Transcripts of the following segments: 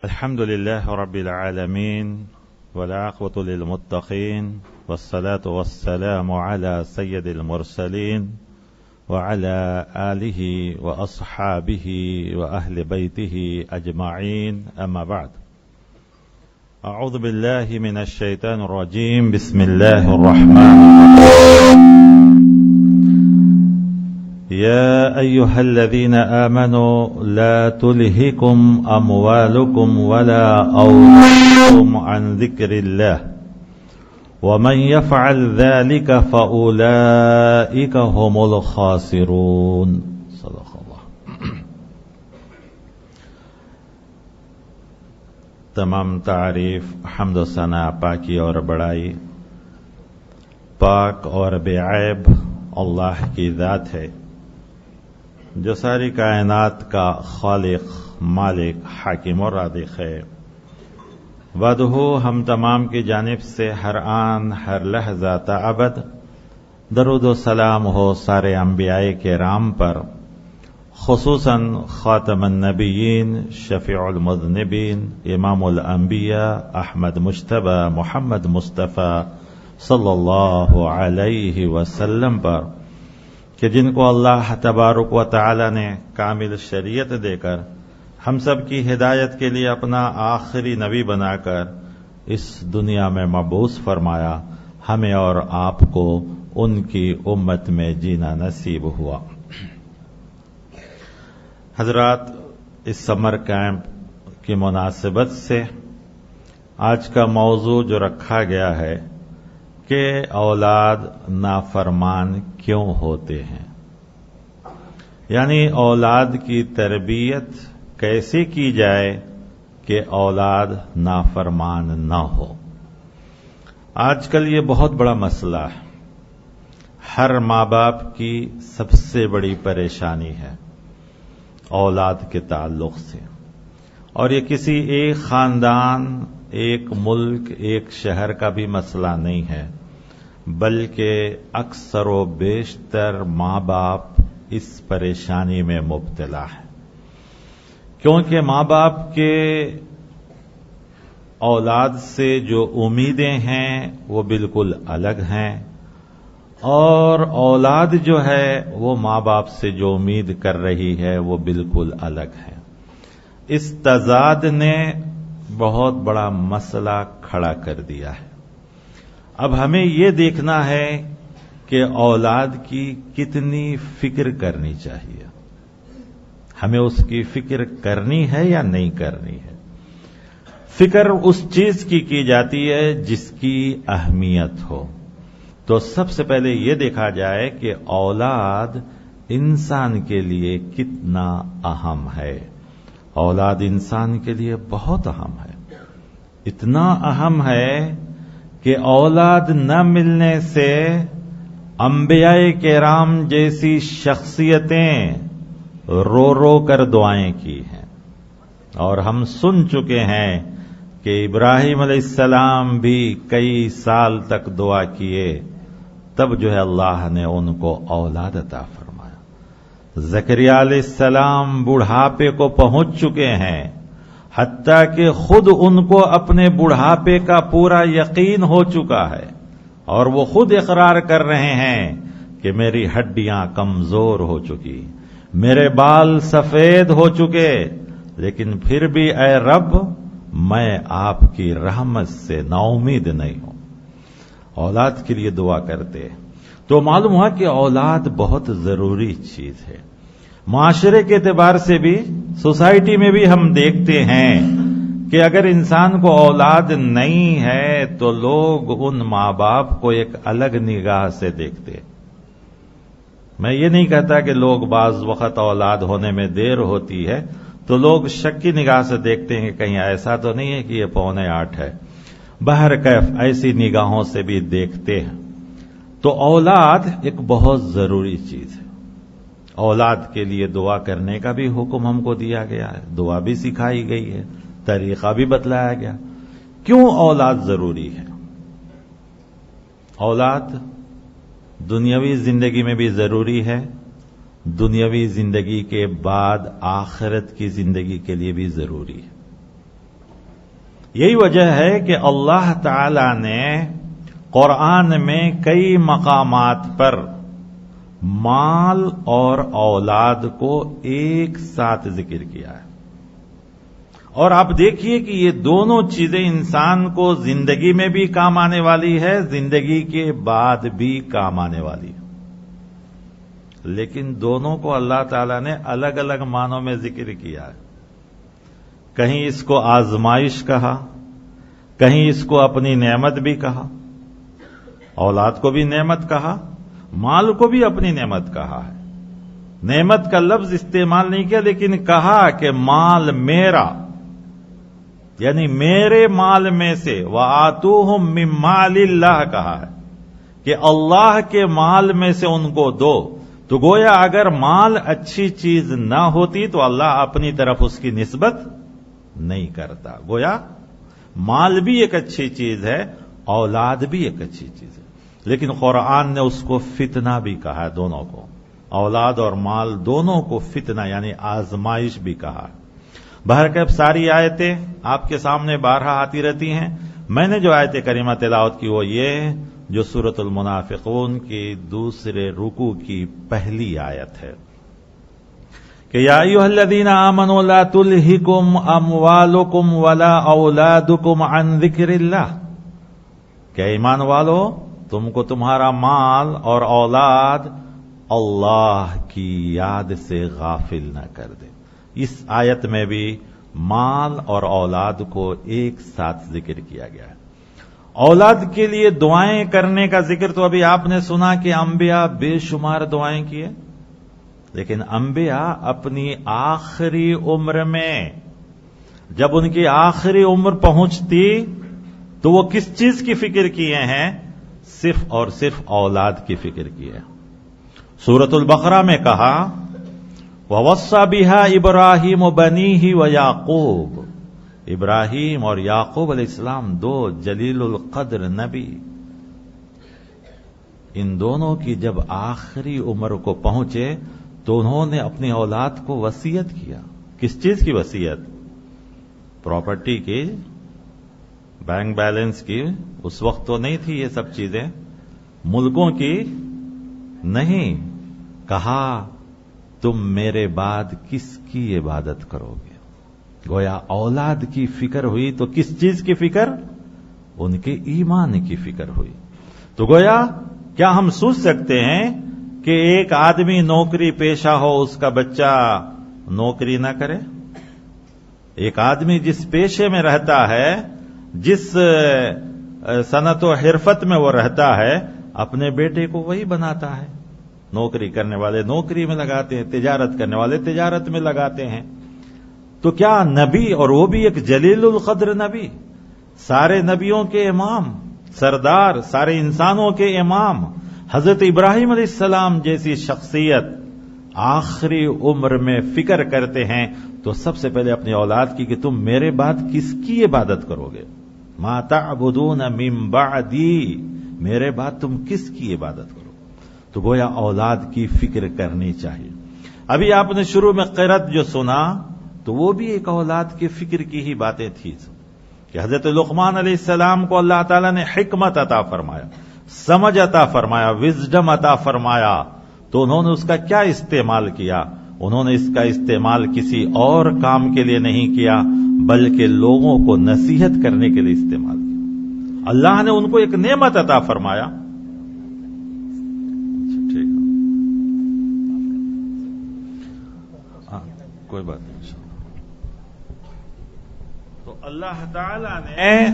الحمد لله رب العالمين والعاقبة للمتقين والصلاة والسلام على سيد المرسلين وعلى آله وأصحابه وأهل بيته أجمعين أما بعد أعوذ بالله من الشيطان الرجيم بسم الله الرحمن الرحيم يا أيها الذين آمنوا لا تلهكم أموالكم ولا أولادكم عن ذكر الله ومن يفعل ذلك فأولئك هم الخاسرون صدق الله. تمام تعریف حمد و ثنا پاکی اور بڑائی پاک اور بے عیب اللہ کی ذات ہے جو ساری کائنات کا خالق مالک حاکم اور رازق ہے. وعدہ ہم تمام کی جانب سے ہر آن ہر لحظہ تا ابد درود و سلام ہو سارے انبیاء کرام پر، خصوصاً خاتم النبیین شفیع المذنبین امام الانبیاء احمد مجتبی محمد مصطفیٰ صلی اللہ علیہ وسلم پر، کہ جن کو اللہ تبارک و تعالی نے کامل شریعت دے کر ہم سب کی ہدایت کے لیے اپنا آخری نبی بنا کر اس دنیا میں مبعوث فرمایا. ہمیں اور آپ کو ان کی امت میں جینا نصیب ہوا. حضرات، اس سمر کیمپ کی مناسبت سے آج کا موضوع جو رکھا گیا ہے کہ اولاد نافرمان کیوں ہوتے ہیں، یعنی اولاد کی تربیت کیسے کی جائے کہ اولاد نافرمان نہ ہو. آج کل یہ بہت بڑا مسئلہ ہے، ہر ماں باپ کی سب سے بڑی پریشانی ہے اولاد کے تعلق سے. اور یہ کسی ایک خاندان، ایک ملک، ایک شہر کا بھی مسئلہ نہیں ہے، بلکہ اکثر و بیشتر ماں باپ اس پریشانی میں مبتلا ہے، کیونکہ ماں باپ کے اولاد سے جو امیدیں ہیں وہ بالکل الگ ہیں، اور اولاد جو ہے وہ ماں باپ سے جو امید کر رہی ہے وہ بالکل الگ ہے. اس تضاد نے بہت بڑا مسئلہ کھڑا کر دیا ہے. اب ہمیں یہ دیکھنا ہے کہ اولاد کی کتنی فکر کرنی چاہیے، ہمیں اس کی فکر کرنی ہے یا نہیں کرنی ہے. فکر اس چیز کی جاتی ہے جس کی اہمیت ہو. تو سب سے پہلے یہ دیکھا جائے کہ اولاد انسان کے لیے کتنا اہم ہے. اولاد انسان کے لیے بہت اہم ہے، اتنا اہم ہے کہ اولاد نہ ملنے سے انبیاء کرام جیسی شخصیتیں رو رو کر دعائیں کی ہیں. اور ہم سن چکے ہیں کہ ابراہیم علیہ السلام بھی کئی سال تک دعا کیے، تب جو ہے اللہ نے ان کو اولاد عطا فرمایا. زکریا علیہ السلام بڑھاپے کو پہنچ چکے ہیں، حتیٰ کہ خود ان کو اپنے بڑھاپے کا پورا یقین ہو چکا ہے، اور وہ خود اقرار کر رہے ہیں کہ میری ہڈیاں کمزور ہو چکی، میرے بال سفید ہو چکے، لیکن پھر بھی اے رب میں آپ کی رحمت سے نا امید نہیں ہوں. اولاد کے لیے دعا کرتے. تو معلوم ہوا کہ اولاد بہت ضروری چیز ہے. معاشرے کے اعتبار سے بھی، سوسائٹی میں بھی ہم دیکھتے ہیں کہ اگر انسان کو اولاد نہیں ہے تو لوگ ان ماں باپ کو ایک الگ نگاہ سے دیکھتے. میں یہ نہیں کہتا کہ لوگ بعض وقت اولاد ہونے میں دیر ہوتی ہے تو لوگ شک کی نگاہ سے دیکھتے ہیں کہ کہیں ایسا تو نہیں ہے کہ یہ 7:45 ہے. بہرکیف ایسی نگاہوں سے بھی دیکھتے ہیں. تو اولاد ایک بہت ضروری چیز ہے. اولاد کے لیے دعا کرنے کا بھی حکم ہم کو دیا گیا ہے، دعا بھی سکھائی گئی ہے، طریقہ بھی بتلایا گیا. کیوں اولاد ضروری ہے؟ اولاد دنیاوی زندگی میں بھی ضروری ہے، دنیاوی زندگی کے بعد آخرت کی زندگی کے لیے بھی ضروری ہے. یہی وجہ ہے کہ اللہ تعالی نے قرآن میں کئی مقامات پر مال اور اولاد کو ایک ساتھ ذکر کیا ہے، اور آپ دیکھیے کہ یہ دونوں چیزیں انسان کو زندگی میں بھی کام آنے والی ہے، زندگی کے بعد بھی کام آنے والی ہے، لیکن دونوں کو اللہ تعالیٰ نے الگ الگ معنوں میں ذکر کیا ہے۔ کہیں اس کو آزمائش کہا، کہیں اس کو اپنی نعمت بھی کہا، اولاد کو بھی نعمت کہا، مال کو بھی اپنی نعمت کہا ہے۔ نعمت کا لفظ استعمال نہیں کیا، لیکن کہا کہ مال میرا، یعنی میرے مال میں سے، وَآتُوهُم مِّن مَّالِ اللَّهِ کہا ہے کہ اللہ کے مال میں سے ان کو دو۔ تو گویا اگر مال اچھی چیز نہ ہوتی تو اللہ اپنی طرف اس کی نسبت نہیں کرتا۔ گویا مال بھی ایک اچھی چیز ہے، اولاد بھی ایک اچھی چیز ہے، لیکن قرآن نے اس کو فتنہ بھی کہا ہے، دونوں کو، اولاد اور مال دونوں کو فتنہ یعنی آزمائش بھی کہا ہے۔ بہرکیف ساری آیتیں آپ کے سامنے بارہا آتی رہتی ہیں۔ میں نے جو آیت کریمہ تلاوت کی وہ یہ جو سورۃ المنافقون کی دوسرے رکوع کی پہلی آیت ہے کہ یا ایھا الذین آمنوا لا تلہکم اموالکم ولا اولادکم عن ذکر اللہ، کہ ایمان والو تم کو تمہارا مال اور اولاد اللہ کی یاد سے غافل نہ کر دے۔ اس آیت میں بھی مال اور اولاد کو ایک ساتھ ذکر کیا گیا ہے۔ اولاد کے لیے دعائیں کرنے کا ذکر تو ابھی آپ نے سنا کہ انبیاء بے شمار دعائیں کیے، لیکن انبیاء اپنی آخری عمر میں جب ان کی آخری عمر پہنچتی تو وہ کس چیز کی فکر کیے ہیں؟ صرف اور صرف اولاد کی فکر کی ہے۔ سورۃ البقرہ میں کہا وَوَصَّى بِهَا إِبْرَاهِيمُ بَنِيهِ وَيَعْقُوبُ، ابراہیم اور یعقوب علیہ السلام دو جلیل القدر نبی، ان دونوں کی جب آخری عمر کو پہنچے تو انہوں نے اپنی اولاد کو وصیت کیا۔ کس چیز کی وصیت؟ پراپرٹی کی، بینک بیلنس کی، اس وقت تو نہیں تھی یہ سب چیزیں، ملکوں کی نہیں، کہا تم میرے بعد کس کی عبادت کرو گے؟ گویا اولاد کی فکر ہوئی تو کس چیز کی فکر؟ ان کے ایمان کی فکر ہوئی۔ تو گویا کیا ہم سوچ سکتے ہیں کہ ایک آدمی نوکری پیشہ ہو اس کا بچہ نوکری نہ کرے؟ ایک آدمی جس پیشے میں رہتا ہے، جس صنعت و حرفت میں وہ رہتا ہے، اپنے بیٹے کو وہی بناتا ہے۔ نوکری کرنے والے نوکری میں لگاتے ہیں، تجارت کرنے والے تجارت میں لگاتے ہیں۔ تو کیا نبی، اور وہ بھی ایک جلیل القدر نبی، سارے نبیوں کے امام، سردار، سارے انسانوں کے امام، حضرت ابراہیم علیہ السلام جیسی شخصیت آخری عمر میں فکر کرتے ہیں تو سب سے پہلے اپنی اولاد کی کہ تم میرے بعد کس کی عبادت کرو گے؟ ما تعبدون من بعدی، میرے بعد تم کس کی عبادت کرو؟ تو گویا اولاد کی فکر کرنی چاہیے۔ ابھی آپ نے شروع میں قرأت جو سنا تو وہ بھی ایک اولاد کی فکر کی ہی باتیں تھی کہ حضرت لقمان علیہ السلام کو اللہ تعالیٰ نے حکمت عطا فرمایا، سمجھ عطا فرمایا، وزڈم عطا فرمایا، تو انہوں نے اس کا کیا استعمال کیا؟ انہوں نے اس کا استعمال کسی اور کام کے لیے نہیں کیا بلکہ لوگوں کو نصیحت کرنے کے لیے استعمال کیا۔ اللہ نے ان کو ایک نعمت عطا فرمایا۔ ٹھیک ہے، کوئی بات نہیں۔ تو اللہ تعالی نے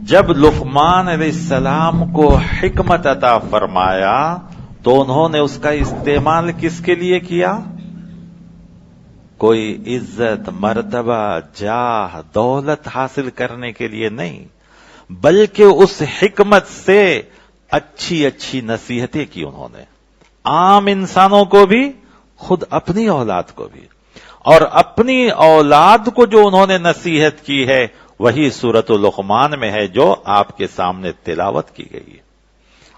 جب لقمان علیہ السلام کو حکمت عطا فرمایا تو انہوں نے اس کا استعمال کس کے لیے کیا؟ کوئی عزت، مرتبہ، جاہ، دولت حاصل کرنے کے لیے نہیں، بلکہ اس حکمت سے اچھی اچھی نصیحتیں کی انہوں نے، عام انسانوں کو بھی، خود اپنی اولاد کو بھی، اور اپنی اولاد کو جو انہوں نے نصیحت کی ہے وہی سورۃ لقمان میں ہے جو آپ کے سامنے تلاوت کی گئی ہے۔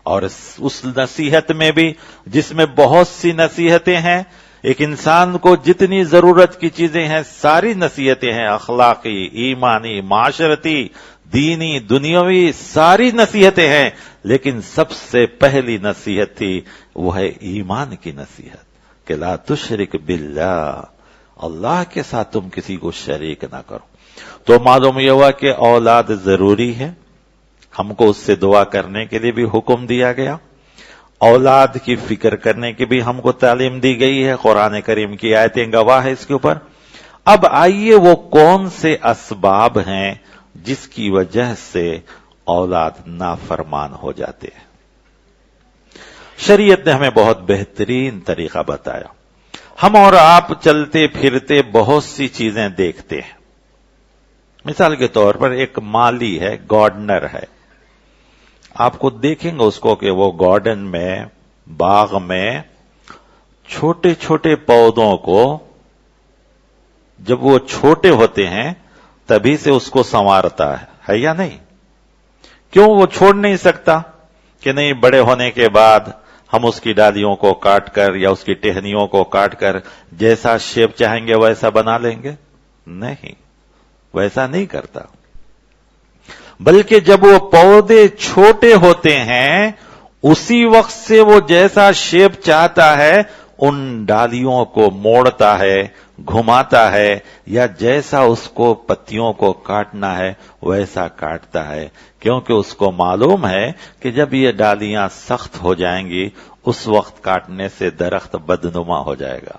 اور اس نصیحت میں بھی، جس میں بہت سی نصیحتیں ہیں، ایک انسان کو جتنی ضرورت کی چیزیں ہیں ساری نصیحتیں ہیں، اخلاقی، ایمانی، معاشرتی، دینی، دنیاوی، ساری نصیحتیں ہیں، لیکن سب سے پہلی نصیحت تھی وہ ہے ایمان کی نصیحت کہ لا تشرک باللہ، اللہ کے ساتھ تم کسی کو شریک نہ کرو۔ تو معلوم یہ ہوا کہ اولاد ضروری ہے، ہم کو اس سے دعا کرنے کے لیے بھی حکم دیا گیا، اولاد کی فکر کرنے کی بھی ہم کو تعلیم دی گئی ہے، قرآن کریم کی آیتیں گواہ ہے اس کے اوپر۔ اب آئیے وہ کون سے اسباب ہیں جس کی وجہ سے اولاد نافرمان ہو جاتے ہیں؟ شریعت نے ہمیں بہت بہترین طریقہ بتایا۔ ہم اور آپ چلتے پھرتے بہت سی چیزیں دیکھتے ہیں۔ مثال کے طور پر ایک مالی ہے، گارڈنر ہے، آپ کو دیکھیں گے اس کو کہ وہ گارڈن میں، باغ میں چھوٹے چھوٹے پودوں کو جب وہ چھوٹے ہوتے ہیں تبھی سے اس کو سنوارتا ہے یا نہیں؟ کیوں وہ چھوڑ نہیں سکتا کہ نہیں بڑے ہونے کے بعد ہم اس کی ڈالیوں کو کاٹ کر یا اس کی ٹہنیوں کو کاٹ کر جیسا شیپ چاہیں گے ویسا بنا لیں گے؟ نہیں، ویسا نہیں کرتا، بلکہ جب وہ پودے چھوٹے ہوتے ہیں اسی وقت سے وہ جیسا شیپ چاہتا ہے ان ڈالیوں کو موڑتا ہے، گھماتا ہے، یا جیسا اس کو پتیوں کو کاٹنا ہے ویسا کاٹتا ہے، کیونکہ اس کو معلوم ہے کہ جب یہ ڈالیاں سخت ہو جائیں گی اس وقت کاٹنے سے درخت بدنما ہو جائے گا،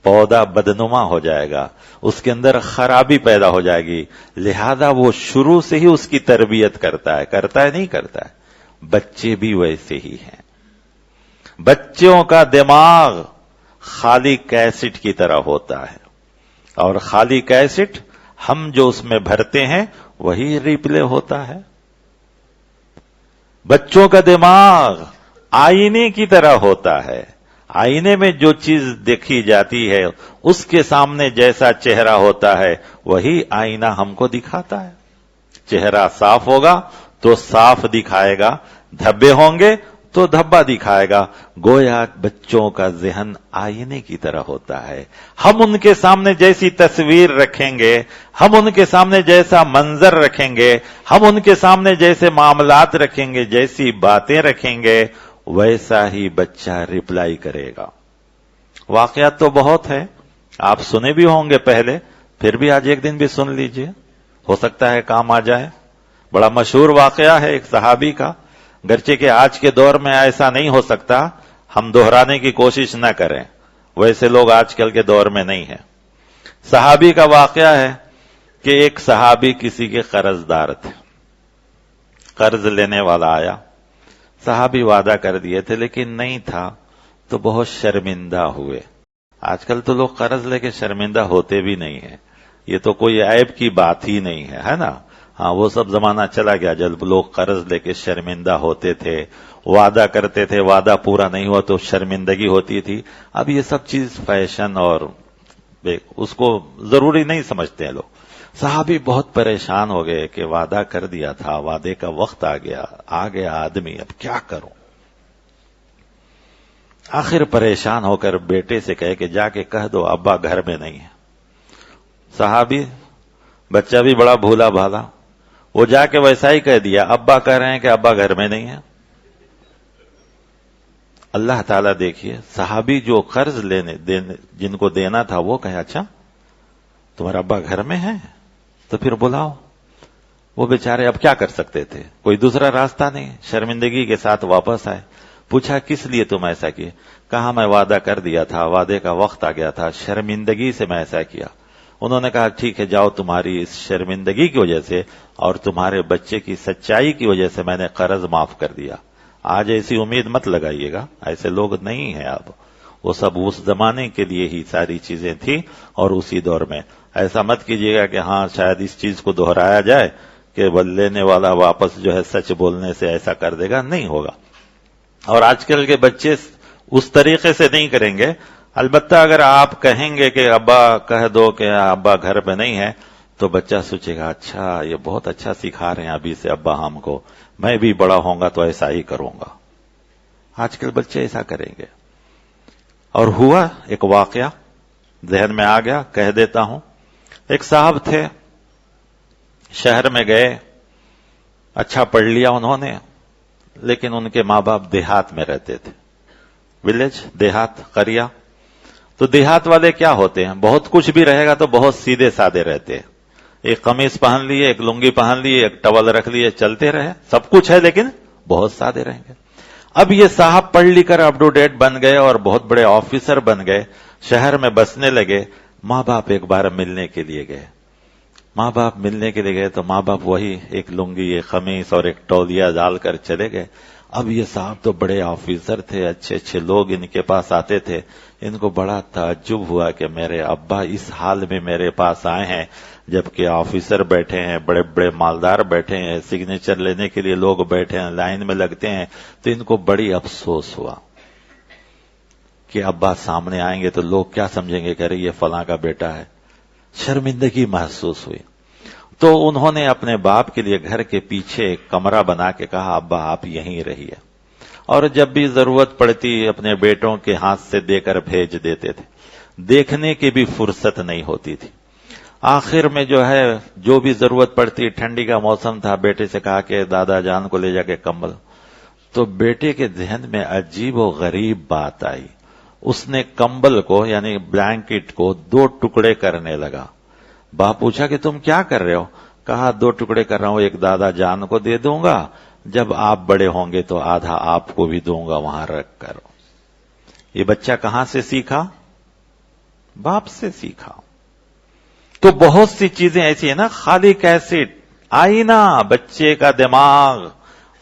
پودا بدنما ہو جائے گا، اس کے اندر خرابی پیدا ہو جائے گی، لہذا وہ شروع سے ہی اس کی تربیت کرتا ہے نہیں کرتا ہے۔ بچے بھی ویسے ہی ہیں، بچوں کا دماغ خالی کیسٹ کی طرح ہوتا ہے، اور خالی کیسٹ ہم جو اس میں بھرتے ہیں وہی ریپلے ہوتا ہے۔ بچوں کا دماغ آئینے کی طرح ہوتا ہے، آئینے میں جو چیز دیکھی جاتی ہے اس کے سامنے جیسا چہرہ ہوتا ہے وہی آئینہ ہم کو دکھاتا ہے۔ چہرہ صاف ہوگا تو صاف دکھائے گا، دھبے ہوں گے تو دھبا دکھائے گا۔ گویا بچوں کا ذہن آئینے کی طرح ہوتا ہے، ہم ان کے سامنے جیسی تصویر رکھیں گے، ہم ان کے سامنے جیسا منظر رکھیں گے، ہم ان کے سامنے جیسے معاملات رکھیں گے، جیسی باتیں رکھیں گے، ویسا ہی بچہ ریپلائی کرے گا۔ واقعات تو بہت ہے، آپ سنے بھی ہوں گے پہلے، پھر بھی آج ایک دن بھی سن لیجئے، ہو سکتا ہے کام آ جائے۔ بڑا مشہور واقعہ ہے ایک صحابی کا، گرچہ کہ آج کے دور میں ایسا نہیں ہو سکتا، ہم دہرانے کی کوشش نہ کریں، ویسے لوگ آج کل کے دور میں نہیں ہیں۔ صحابی کا واقعہ ہے کہ ایک صحابی کسی کے قرض دار تھے، قرض لینے والا آیا، صحابی وعدہ کر دیے تھے لیکن نہیں تھا تو بہت شرمندہ ہوئے۔ آج کل تو لوگ قرض لے کے شرمندہ ہوتے بھی نہیں ہیں، یہ تو کوئی عیب کی بات ہی نہیں ہے نا۔ ہاں، وہ سب زمانہ چلا گیا جب لوگ قرض لے کے شرمندہ ہوتے تھے، وعدہ کرتے تھے، وعدہ پورا نہیں ہوا تو شرمندگی ہوتی تھی۔ اب یہ سب چیز فیشن اور اس کو ضروری نہیں سمجھتے ہیں لوگ۔ صحابی بہت پریشان ہو گئے کہ وعدہ کر دیا تھا، وعدے کا وقت آ گیا آدمی، اب کیا کروں؟ آخر پریشان ہو کر بیٹے سے کہے کہ جا کے کہہ دو ابا گھر میں نہیں ہے۔ صحابی، بچہ بھی بڑا بھولا بھالا، وہ جا کے ویسا ہی کہہ دیا، ابا کہہ رہے ہیں کہ ابا گھر میں نہیں ہے۔ اللہ تعالیٰ دیکھیے، صحابی جو قرض جن کو دینا تھا وہ کہے اچھا تمہارا ابا گھر میں ہے تو پھر بلاؤ۔ وہ بیچارے اب کیا کر سکتے تھے، کوئی دوسرا راستہ نہیں، شرمندگی کے ساتھ واپس آئے۔ پوچھا کس لیے تم ایسا کیے؟ کہا میں وعدہ کر دیا تھا، وعدے کا وقت آ گیا تھا، شرمندگی سے میں ایسا کیا۔ انہوں نے کہا ٹھیک ہے جاؤ، تمہاری اس شرمندگی کی وجہ سے اور تمہارے بچے کی سچائی کی وجہ سے میں نے قرض معاف کر دیا۔ آج ایسی امید مت لگائیے گا، ایسے لوگ نہیں ہیں اب، وہ سب اس زمانے کے لیے ہی ساری چیزیں تھیں اور اسی دور میں۔ ایسا مت کیجیے گا کہ ہاں شاید اس چیز کو دہرایا جائے کہ لینے والا واپس جو ہے سچ بولنے سے ایسا کر دے گا، نہیں ہوگا۔ اور آج کل کے بچے اس طریقے سے نہیں کریں گے، البتہ اگر آپ کہیں گے کہ ابا کہہ دو کہ ابا گھر پہ نہیں ہے تو بچہ سوچے گا اچھا یہ بہت اچھا سکھا رہے ہیں ابھی سے ابا ہم کو، میں بھی بڑا ہوں گا تو ایسا ہی کروں گا۔ آج کل بچے ایسا کریں گے۔ اور ہوا ایک واقعہ ذہن میں آ گیا، کہہ دیتا ہوں۔ ایک صاحب تھے، شہر میں گئے، اچھا پڑھ لیا انہوں نے، لیکن ان کے ماں باپ دیہات میں رہتے تھے، ولیج، دیہات، قریہ۔ تو دیہات والے کیا ہوتے ہیں، بہت کچھ بھی رہے گا تو بہت سیدھے سادے رہتے ہیں، ایک قمیص پہن لیے، ایک لنگی پہن لیے، ایک ٹاول رکھ لیے، چلتے رہے، سب کچھ ہے لیکن بہت سادے رہیں گے۔ اب یہ صاحب پڑھ لکھ کر اپ ٹو ڈیٹ بن گئے اور بہت بڑے آفیسر بن گئے، شہر میں بسنے لگے۔ ماں باپ ایک بار ملنے کے لیے گئے، ماں باپ ملنے کے لیے گئے تو ماں باپ وہی ایک لنگی، ایک قمیص اور ایک تولیہ ڈال کر چلے گئے۔ اب یہ صاحب تو بڑے آفیسر تھے، اچھے اچھے لوگ ان کے پاس آتے تھے، ان کو بڑا تعجب ہوا کہ میرے ابا اس حال میں میرے پاس آئے ہیں، جبکہ آفیسر بیٹھے ہیں، بڑے بڑے مالدار بیٹھے ہیں، سگنیچر لینے کے لیے لوگ بیٹھے ہیں، لائن میں لگتے ہیں۔ تو ان کو بڑی افسوس ہوا کہ ابا سامنے آئیں گے تو لوگ کیا سمجھیں گے کہ ارے یہ فلاں کا بیٹا ہے، شرمندگی محسوس ہوئی۔ تو انہوں نے اپنے باپ کے لیے گھر کے پیچھے ایک کمرہ بنا کے کہا ابا آپ یہیں رہیے، اور جب بھی ضرورت پڑتی اپنے بیٹوں کے ہاتھ سے دے کر بھیج دیتے تھے، دیکھنے کی بھی فرصت نہیں ہوتی تھی۔ آخر میں جو ہے جو بھی ضرورت پڑتی، ٹھنڈی کا موسم تھا، بیٹے سے کہا کہ دادا جان کو لے جا کے کمبل۔ تو بیٹے کے ذہن میں عجیب و غریب بات آئی، اس نے کمبل کو یعنی بلینکٹ کو 2 ٹکڑے کرنے لگا۔ باپ پوچھا کہ تم کیا کر رہے ہو؟ کہا 2 ٹکڑے کر رہا ہوں، ایک دادا جان کو دے دوں گا، جب آپ بڑے ہوں گے تو آدھا آپ کو بھی دوں گا وہاں رکھ کر۔ یہ بچہ کہاں سے سیکھا؟ باپ سے سیکھا۔ تو بہت سی چیزیں ایسی ہیں نا، خالی کیسٹ، آئینہ، بچے کا دماغ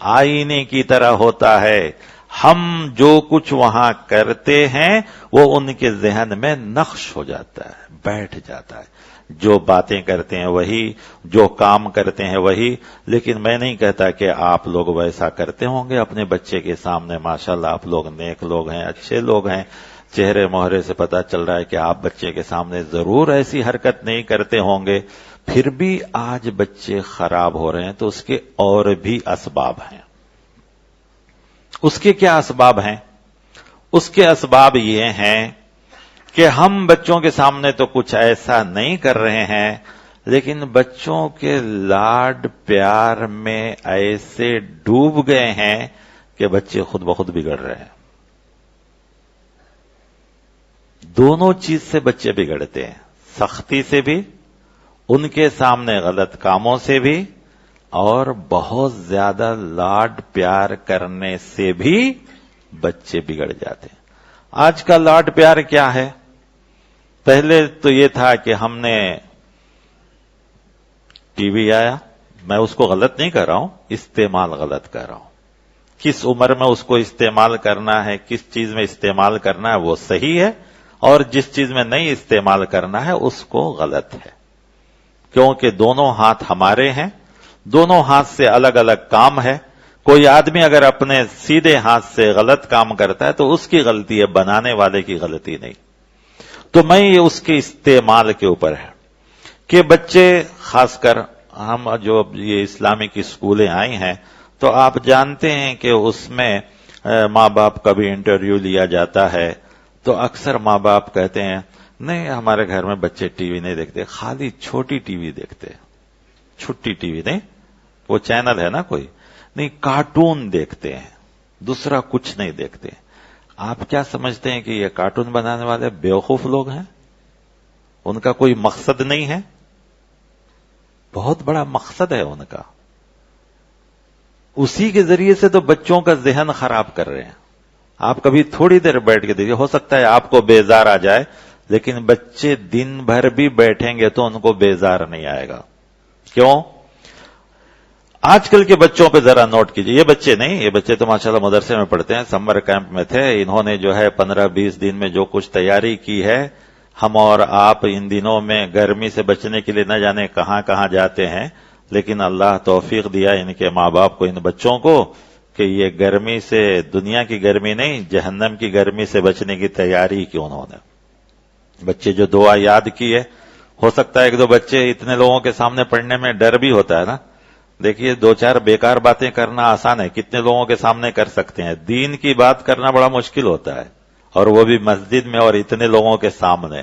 آئینے کی طرح ہوتا ہے، ہم جو کچھ وہاں کرتے ہیں وہ ان کے ذہن میں نقش ہو جاتا ہے، بیٹھ جاتا ہے، جو باتیں کرتے ہیں وہی، جو کام کرتے ہیں وہی۔ لیکن میں نہیں کہتا کہ آپ لوگ ویسا کرتے ہوں گے اپنے بچے کے سامنے، ماشاءاللہ آپ لوگ نیک لوگ ہیں، اچھے لوگ ہیں، چہرے مہرے سے پتہ چل رہا ہے کہ آپ بچے کے سامنے ضرور ایسی حرکت نہیں کرتے ہوں گے، پھر بھی آج بچے خراب ہو رہے ہیں تو اس کے اور بھی اسباب ہیں۔ اس کے کیا اسباب ہیں؟ اس کے اسباب یہ ہیں کہ ہم بچوں کے سامنے تو کچھ ایسا نہیں کر رہے ہیں، لیکن بچوں کے لاڈ پیار میں ایسے ڈوب گئے ہیں کہ بچے خود بخود بگڑ رہے ہیں۔ دونوں چیز سے بچے بگڑتے ہیں، سختی سے بھی، ان کے سامنے غلط کاموں سے بھی، اور بہت زیادہ لاڈ پیار کرنے سے بھی بچے بگڑ جاتے ہیں۔ آج کا لاڈ پیار کیا ہے؟ پہلے تو یہ تھا کہ ہم نے ٹی وی آیا، میں اس کو غلط نہیں کر رہا ہوں، استعمال غلط کر رہا ہوں۔ کس عمر میں اس کو استعمال کرنا ہے، کس چیز میں استعمال کرنا ہے وہ صحیح ہے، اور جس چیز میں نہیں استعمال کرنا ہے اس کو غلط ہے، کیونکہ دونوں ہاتھ ہمارے ہیں، دونوں ہاتھ سے الگ الگ کام ہے۔ کوئی آدمی اگر اپنے سیدھے ہاتھ سے غلط کام کرتا ہے تو اس کی غلطی ہے، بنانے والے کی غلطی نہیں۔ تو میں یہ اس کے استعمال کے اوپر ہے کہ بچے، خاص کر ہم جو یہ اسلامک اسکولیں آئی ہیں تو آپ جانتے ہیں کہ اس میں ماں باپ کا بھی انٹرویو لیا جاتا ہے، تو اکثر ماں باپ کہتے ہیں نہیں ہمارے گھر میں بچے ٹی وی نہیں دیکھتے، خالی چھوٹی ٹی وی دیکھتے، چھوٹی ٹی وی نہیں، وہ چینل ہے نا کوئی نہیں، کارٹون دیکھتے ہیں، دوسرا کچھ نہیں دیکھتے۔ آپ کیا سمجھتے ہیں کہ یہ کارٹون بنانے والے بیوقوف لوگ ہیں؟ ان کا کوئی مقصد نہیں ہے؟ بہت بڑا مقصد ہے ان کا، اسی کے ذریعے سے تو بچوں کا ذہن خراب کر رہے ہیں۔ آپ کبھی تھوڑی دیر بیٹھ کے دیکھیے، ہو سکتا ہے آپ کو بیزار آ جائے، لیکن بچے دن بھر بھی بیٹھیں گے تو ان کو بیزار نہیں آئے گا۔ کیوں؟ آج کل کے بچوں پہ ذرا نوٹ کیجئے، یہ بچے نہیں، یہ بچے تو ماشاءاللہ مدرسے میں پڑھتے ہیں، سمر کیمپ میں تھے، انہوں نے جو ہے 15-20 دن میں جو کچھ تیاری کی ہے، ہم اور آپ ان دنوں میں گرمی سے بچنے کے لیے نہ جانے کہاں کہاں جاتے ہیں، لیکن اللہ توفیق دیا ان کے ماں باپ کو، ان بچوں کو، کہ یہ گرمی سے، دنیا کی گرمی نہیں، جہنم کی گرمی سے بچنے کی تیاری کی انہوں نے۔ بچے جو دعا یاد کی ہے، ہو سکتا ہے 1-2 بچے اتنے لوگوں کے سامنے پڑھنے میں ڈر بھی ہوتا ہے نا، دیکھیے 2-4 بیکار باتیں کرنا آسان ہے، کتنے لوگوں کے سامنے کر سکتے ہیں، دین کی بات کرنا بڑا مشکل ہوتا ہے، اور وہ بھی مسجد میں اور اتنے لوگوں کے سامنے.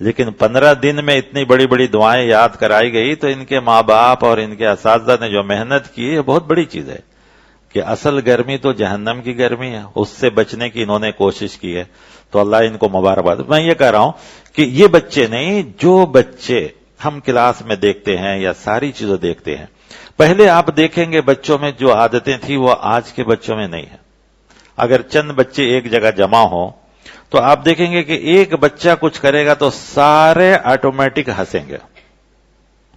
لیکن 15 دن میں اتنی بڑی بڑی دعائیں یاد کرائی گئی تو ان کے ماں باپ اور ان کے اساتذہ نے جو محنت کی یہ بہت بڑی چیز ہے کہ اصل گرمی تو جہنم کی گرمی ہے، اس سے بچنے کی انہوں نے کوشش کی ہے. تو اللہ ان کو مبارکباد. میں یہ کہہ رہا ہوں کہ یہ بچے نہیں، جو بچے ہم کلاس میں دیکھتے ہیں یا ساری چیزیں دیکھتے ہیں، پہلے آپ دیکھیں گے بچوں میں جو عادتیں تھیں وہ آج کے بچوں میں نہیں ہیں. اگر چند بچے ایک جگہ جمع ہوں تو آپ دیکھیں گے کہ ایک بچہ کچھ کرے گا تو سارے آٹومیٹک ہنسیں گے،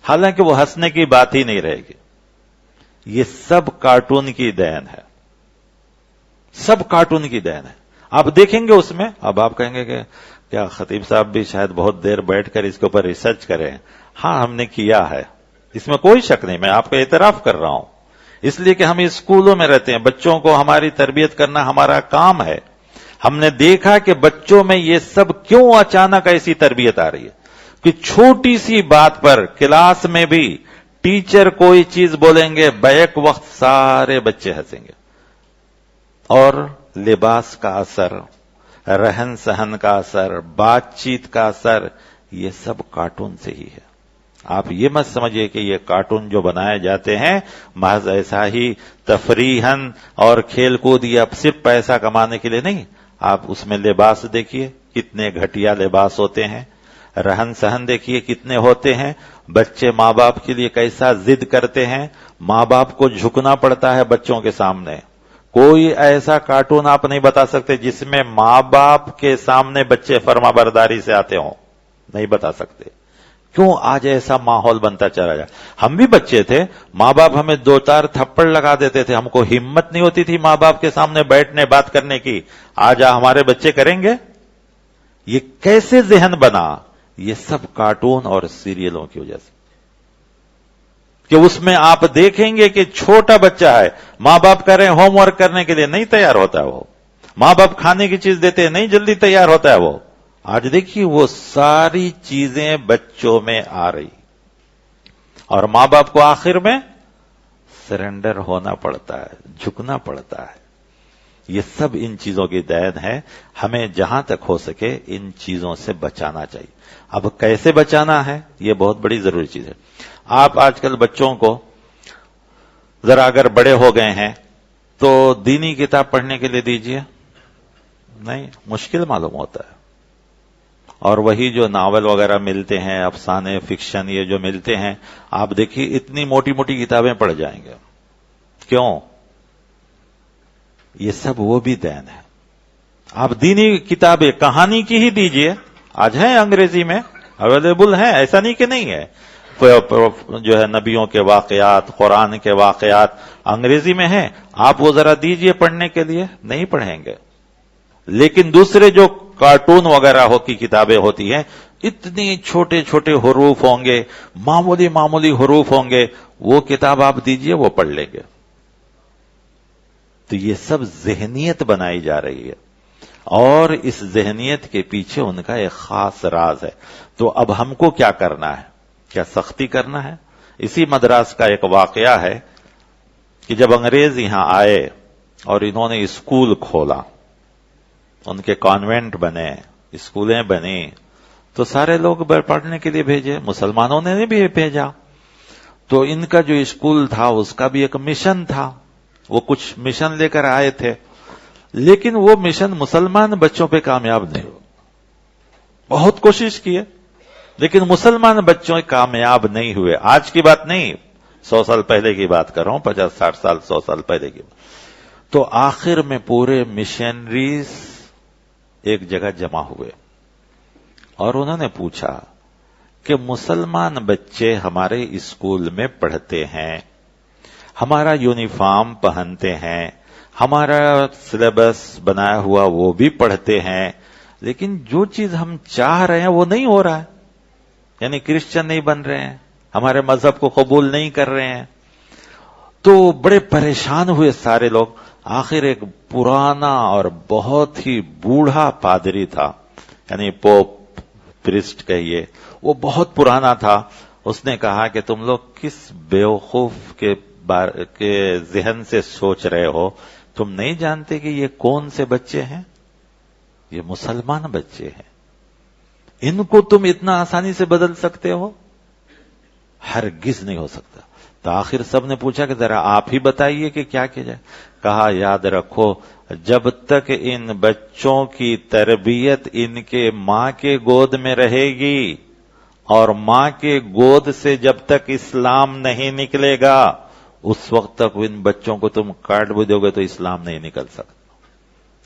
حالانکہ وہ ہنسنے کی بات ہی نہیں رہے گی. یہ سب کارٹون کی دین ہے، سب کارٹون کی دین ہے. آپ دیکھیں گے اس میں. اب آپ کہیں گے کہ کیا خطیب صاحب بھی شاید بہت دیر بیٹھ کر اس کے اوپر ریسرچ کریں. ہاں ہم نے کیا ہے، اس میں کوئی شک نہیں، میں آپ کا اعتراف کر رہا ہوں. اس لیے کہ ہم اسکولوں میں رہتے ہیں، بچوں کو ہماری تربیت کرنا ہمارا کام ہے. ہم نے دیکھا کہ بچوں میں یہ سب کیوں اچانک ایسی تربیت آ رہی ہے کہ چھوٹی سی بات پر کلاس میں بھی ٹیچر کوئی چیز بولیں گے بیک وقت سارے بچے ہنسیں گے. اور لباس کا اثر، رہن سہن کا اثر، بات چیت کا اثر، یہ سب کارٹون سے ہی ہے. آپ یہ مت سمجھیے کہ یہ کارٹون جو بنائے جاتے ہیں محض ایسا ہی تفریحاً اور کھیل کود یا صرف پیسہ کمانے کے لیے نہیں. آپ اس میں لباس دیکھیے کتنے گھٹیا لباس ہوتے ہیں، رہن سہن دیکھیے کتنے ہوتے ہیں. بچے ماں باپ کے لیے کیسا ضد کرتے ہیں، ماں باپ کو جھکنا پڑتا ہے بچوں کے سامنے. کوئی ایسا کارٹون آپ نہیں بتا سکتے جس میں ماں باپ کے سامنے بچے فرما برداری سے آتے ہوں، نہیں بتا سکتے. کیوں آج ایسا ماحول بنتا چلا جائے؟ ہم بھی بچے تھے، ماں باپ ہمیں 2-4 تھپڑ لگا دیتے تھے، ہم کو ہمت نہیں ہوتی تھی ماں باپ کے سامنے بیٹھنے بات کرنے کی. آج ہمارے بچے کریں گے؟ یہ کیسے ذہن بنا؟ یہ سب کارٹون اور سیریلوں کی وجہ سے. کہ اس میں آپ دیکھیں گے کہ چھوٹا بچہ ہے، ماں باپ کہہ رہے ہیں ہوم ورک کرنے کے لیے نہیں تیار ہوتا ہے، وہ ماں باپ کھانے کی چیز دیتے ہیں نہیں جلدی تیار ہوتا ہے وہ. آج دیکھیے وہ ساری چیزیں بچوں میں آ رہی اور ماں باپ کو آخر میں سرنڈر ہونا پڑتا ہے، جھکنا پڑتا ہے. یہ سب ان چیزوں کی دین ہے. ہمیں جہاں تک ہو سکے ان چیزوں سے بچانا چاہیے. اب کیسے بچانا ہے یہ بہت بڑی ضروری چیز ہے. آپ آج کل بچوں کو ذرا اگر بڑے ہو گئے ہیں تو دینی کتاب پڑھنے کے لیے دیجئے، نہیں، مشکل معلوم ہوتا ہے. اور وہی جو ناول وغیرہ ملتے ہیں، افسانے فکشن یہ جو ملتے ہیں، آپ دیکھیے اتنی موٹی موٹی کتابیں پڑھ جائیں گے. کیوں؟ یہ سب وہ بھی دین ہے. آپ دینی کتابیں کہانی کی ہی دیجئے، آج ہیں انگریزی میں اویلیبل ہیں، ایسا نہیں کہ نہیں ہے. جو ہے نبیوں کے واقعات، قرآن کے واقعات انگریزی میں ہیں، آپ وہ ذرا دیجئے پڑھنے کے لیے، نہیں پڑھیں گے. لیکن دوسرے جو کارٹون وغیرہ کی کتابیں ہوتی ہیں، اتنی چھوٹے چھوٹے حروف ہوں گے، معمولی معمولی حروف ہوں گے، وہ کتاب آپ دیجئے وہ پڑھ لیں گے. تو یہ سب ذہنیت بنائی جا رہی ہے اور اس ذہنیت کے پیچھے ان کا ایک خاص راز ہے. تو اب ہم کو کیا کرنا ہے؟ کیا سختی کرنا ہے؟ اسی مدراس کا ایک واقعہ ہے کہ جب انگریز یہاں آئے اور انہوں نے اسکول کھولا، ان کے کانوینٹ بنے، اسکولیں بنی، تو سارے لوگ پڑھنے کے لیے بھیجے، مسلمانوں نے بھی بھیجا. تو ان کا جو اسکول تھا اس کا بھی ایک مشن تھا، وہ کچھ مشن لے کر آئے تھے، لیکن وہ مشن مسلمان بچوں پہ کامیاب نہیں ہو. بہت کوشش کیے لیکن مسلمان بچوں کامیاب نہیں ہوئے. آج کی بات نہیں، 100 سال پہلے کی بات کر رہا ہوں، 50-60 سال 100 سال پہلے کی بات. تو آخر میں پورے مشنریز ایک جگہ جمع ہوئے اور انہوں نے پوچھا کہ مسلمان بچے ہمارے اسکول میں پڑھتے ہیں، ہمارا یونیفارم پہنتے ہیں، ہمارا سلیبس بنایا ہوا وہ بھی پڑھتے ہیں، لیکن جو چیز ہم چاہ رہے ہیں وہ نہیں ہو رہا ہے. یعنی کرسچن نہیں بن رہے ہیں، ہمارے مذہب کو قبول نہیں کر رہے ہیں. تو بڑے پریشان ہوئے سارے لوگ. آخر ایک پرانا اور بہت ہی بوڑھا پادری تھا، یعنی پوپ پرسٹ کہیے، وہ بہت پرانا تھا. اس نے کہا کہ تم لوگ کس بیوقوف کے ذہن سے سوچ رہے ہو؟ تم نہیں جانتے کہ یہ کون سے بچے ہیں؟ یہ مسلمان بچے ہیں، ان کو تم اتنا آسانی سے بدل سکتے ہو؟ ہرگز نہیں ہو سکتا۔ تو آخر سب نے پوچھا کہ ذرا آپ ہی بتائیے کہ کیا کیا جائے۔ کہا یاد رکھو، جب تک ان بچوں کی تربیت ان کے ماں کے گود میں رہے گی، اور ماں کے گود سے جب تک اسلام نہیں نکلے گا، اس وقت تک ان بچوں کو تم کاٹ بھی دو گے تو اسلام نہیں نکل سکتا۔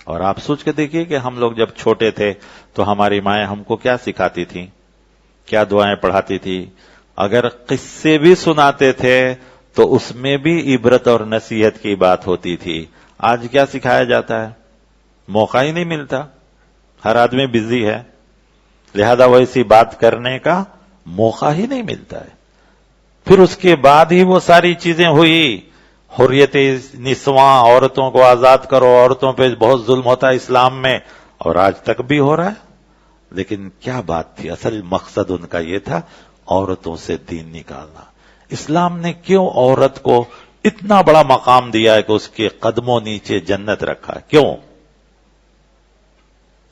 اور آپ سوچ کے دیکھیے کہ ہم لوگ جب چھوٹے تھے تو ہماری مائیں ہم کو کیا سکھاتی تھیں، کیا دعائیں پڑھاتی تھی؟ اگر قصے بھی سناتے تھے تو اس میں بھی عبرت اور نصیحت کی بات ہوتی تھی۔ آج کیا سکھایا جاتا ہے؟ موقع ہی نہیں ملتا، ہر آدمی بزی ہے، لہذا ویسی بات کرنے کا موقع ہی نہیں ملتا ہے۔ پھر اس کے بعد ہی وہ ساری چیزیں ہوئی، حریت نسواں، عورتوں کو آزاد کرو، عورتوں پہ بہت ظلم ہوتا ہے اسلام میں، اور آج تک بھی ہو رہا ہے۔ لیکن کیا بات تھی؟ اصل مقصد ان کا یہ تھا، عورتوں سے دین نکالنا۔ اسلام نے کیوں عورت کو اتنا بڑا مقام دیا ہے کہ اس کے قدموں نیچے جنت رکھا؟ کیوں؟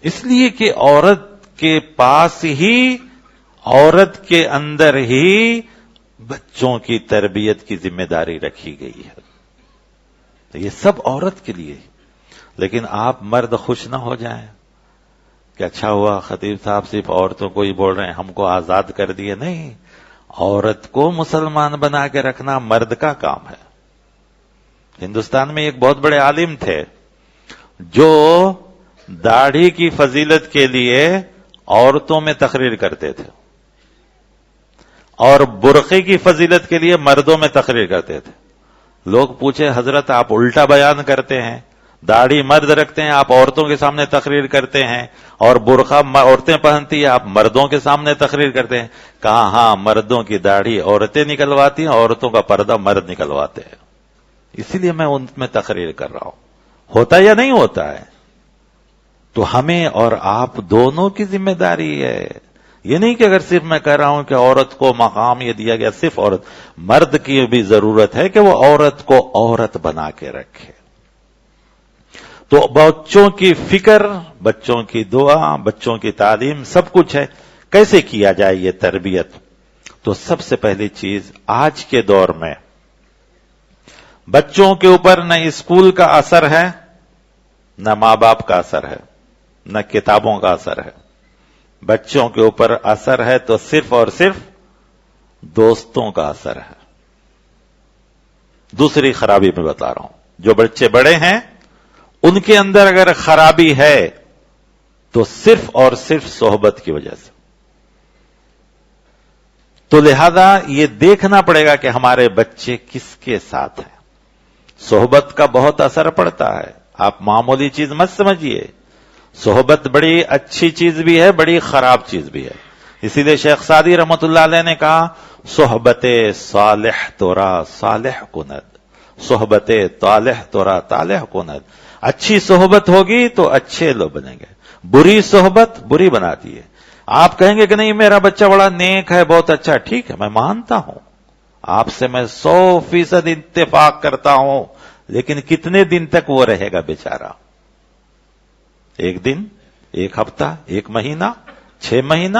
اس لیے کہ عورت کے پاس ہی، عورت کے اندر ہی بچوں کی تربیت کی ذمہ داری رکھی گئی ہے۔ تو یہ سب عورت کے لیے۔ لیکن آپ مرد خوش نہ ہو جائیں کہ اچھا ہوا خطیب صاحب صرف عورتوں کو ہی بول رہے ہیں، ہم کو آزاد کر دیے۔ نہیں، عورت کو مسلمان بنا کے رکھنا مرد کا کام ہے۔ ہندوستان میں ایک بہت بڑے عالم تھے جو داڑھی کی فضیلت کے لیے عورتوں میں تقریر کرتے تھے، اور برقعے کی فضیلت کے لیے مردوں میں تقریر کرتے تھے۔ لوگ پوچھے حضرت آپ الٹا بیان کرتے ہیں، داڑھی مرد رکھتے ہیں، آپ عورتوں کے سامنے تقریر کرتے ہیں، اور برقع عورتیں پہنتی ہیں، آپ مردوں کے سامنے تقریر کرتے ہیں۔ کہا ہاں، مردوں کی داڑھی عورتیں نکلواتی ہیں، عورتوں کا پردہ مرد نکلواتے ہیں، اسی لیے میں ان میں تقریر کر رہا ہوں۔ ہوتا یا نہیں ہوتا ہے؟ تو ہمیں اور آپ دونوں کی ذمہ داری ہے۔ یہ نہیں کہ اگر صرف میں کہہ رہا ہوں کہ عورت کو مقام یہ دیا گیا، صرف عورت، مرد کی بھی ضرورت ہے کہ وہ عورت کو عورت بنا کے رکھے۔ تو بچوں کی فکر، بچوں کی دعا، بچوں کی تعلیم، سب کچھ ہے۔ کیسے کیا جائے یہ تربیت؟ تو سب سے پہلی چیز، آج کے دور میں بچوں کے اوپر نہ اسکول کا اثر ہے، نہ ماں باپ کا اثر ہے، نہ کتابوں کا اثر ہے۔ بچوں کے اوپر اثر ہے تو صرف اور صرف دوستوں کا اثر ہے۔ دوسری خرابی میں بتا رہا ہوں، جو بچے بڑے ہیں ان کے اندر اگر خرابی ہے تو صرف اور صرف صحبت کی وجہ سے۔ تو لہذا یہ دیکھنا پڑے گا کہ ہمارے بچے کس کے ساتھ ہیں۔ صحبت کا بہت اثر پڑتا ہے، آپ معمولی چیز مت سمجھیے۔ صحبت بڑی اچھی چیز بھی ہے، بڑی خراب چیز بھی ہے۔ اسی لیے شیخ سعدی رحمت اللہ علیہ نے کہا، صحبت صالح تورا صالح کند، صحبت طالح تورا طالح کند۔ اچھی صحبت ہوگی تو اچھے لوگ بنیں گے، بری صحبت بری بناتی ہے۔ آپ کہیں گے کہ نہیں میرا بچہ بڑا نیک ہے، بہت اچھا، ٹھیک ہے، میں مانتا ہوں، آپ سے میں 100% اتفاق کرتا ہوں، لیکن کتنے دن تک وہ رہے گا بیچارہ؟ ایک دن، ایک ہفتہ، ایک مہینہ، 6 مہینہ،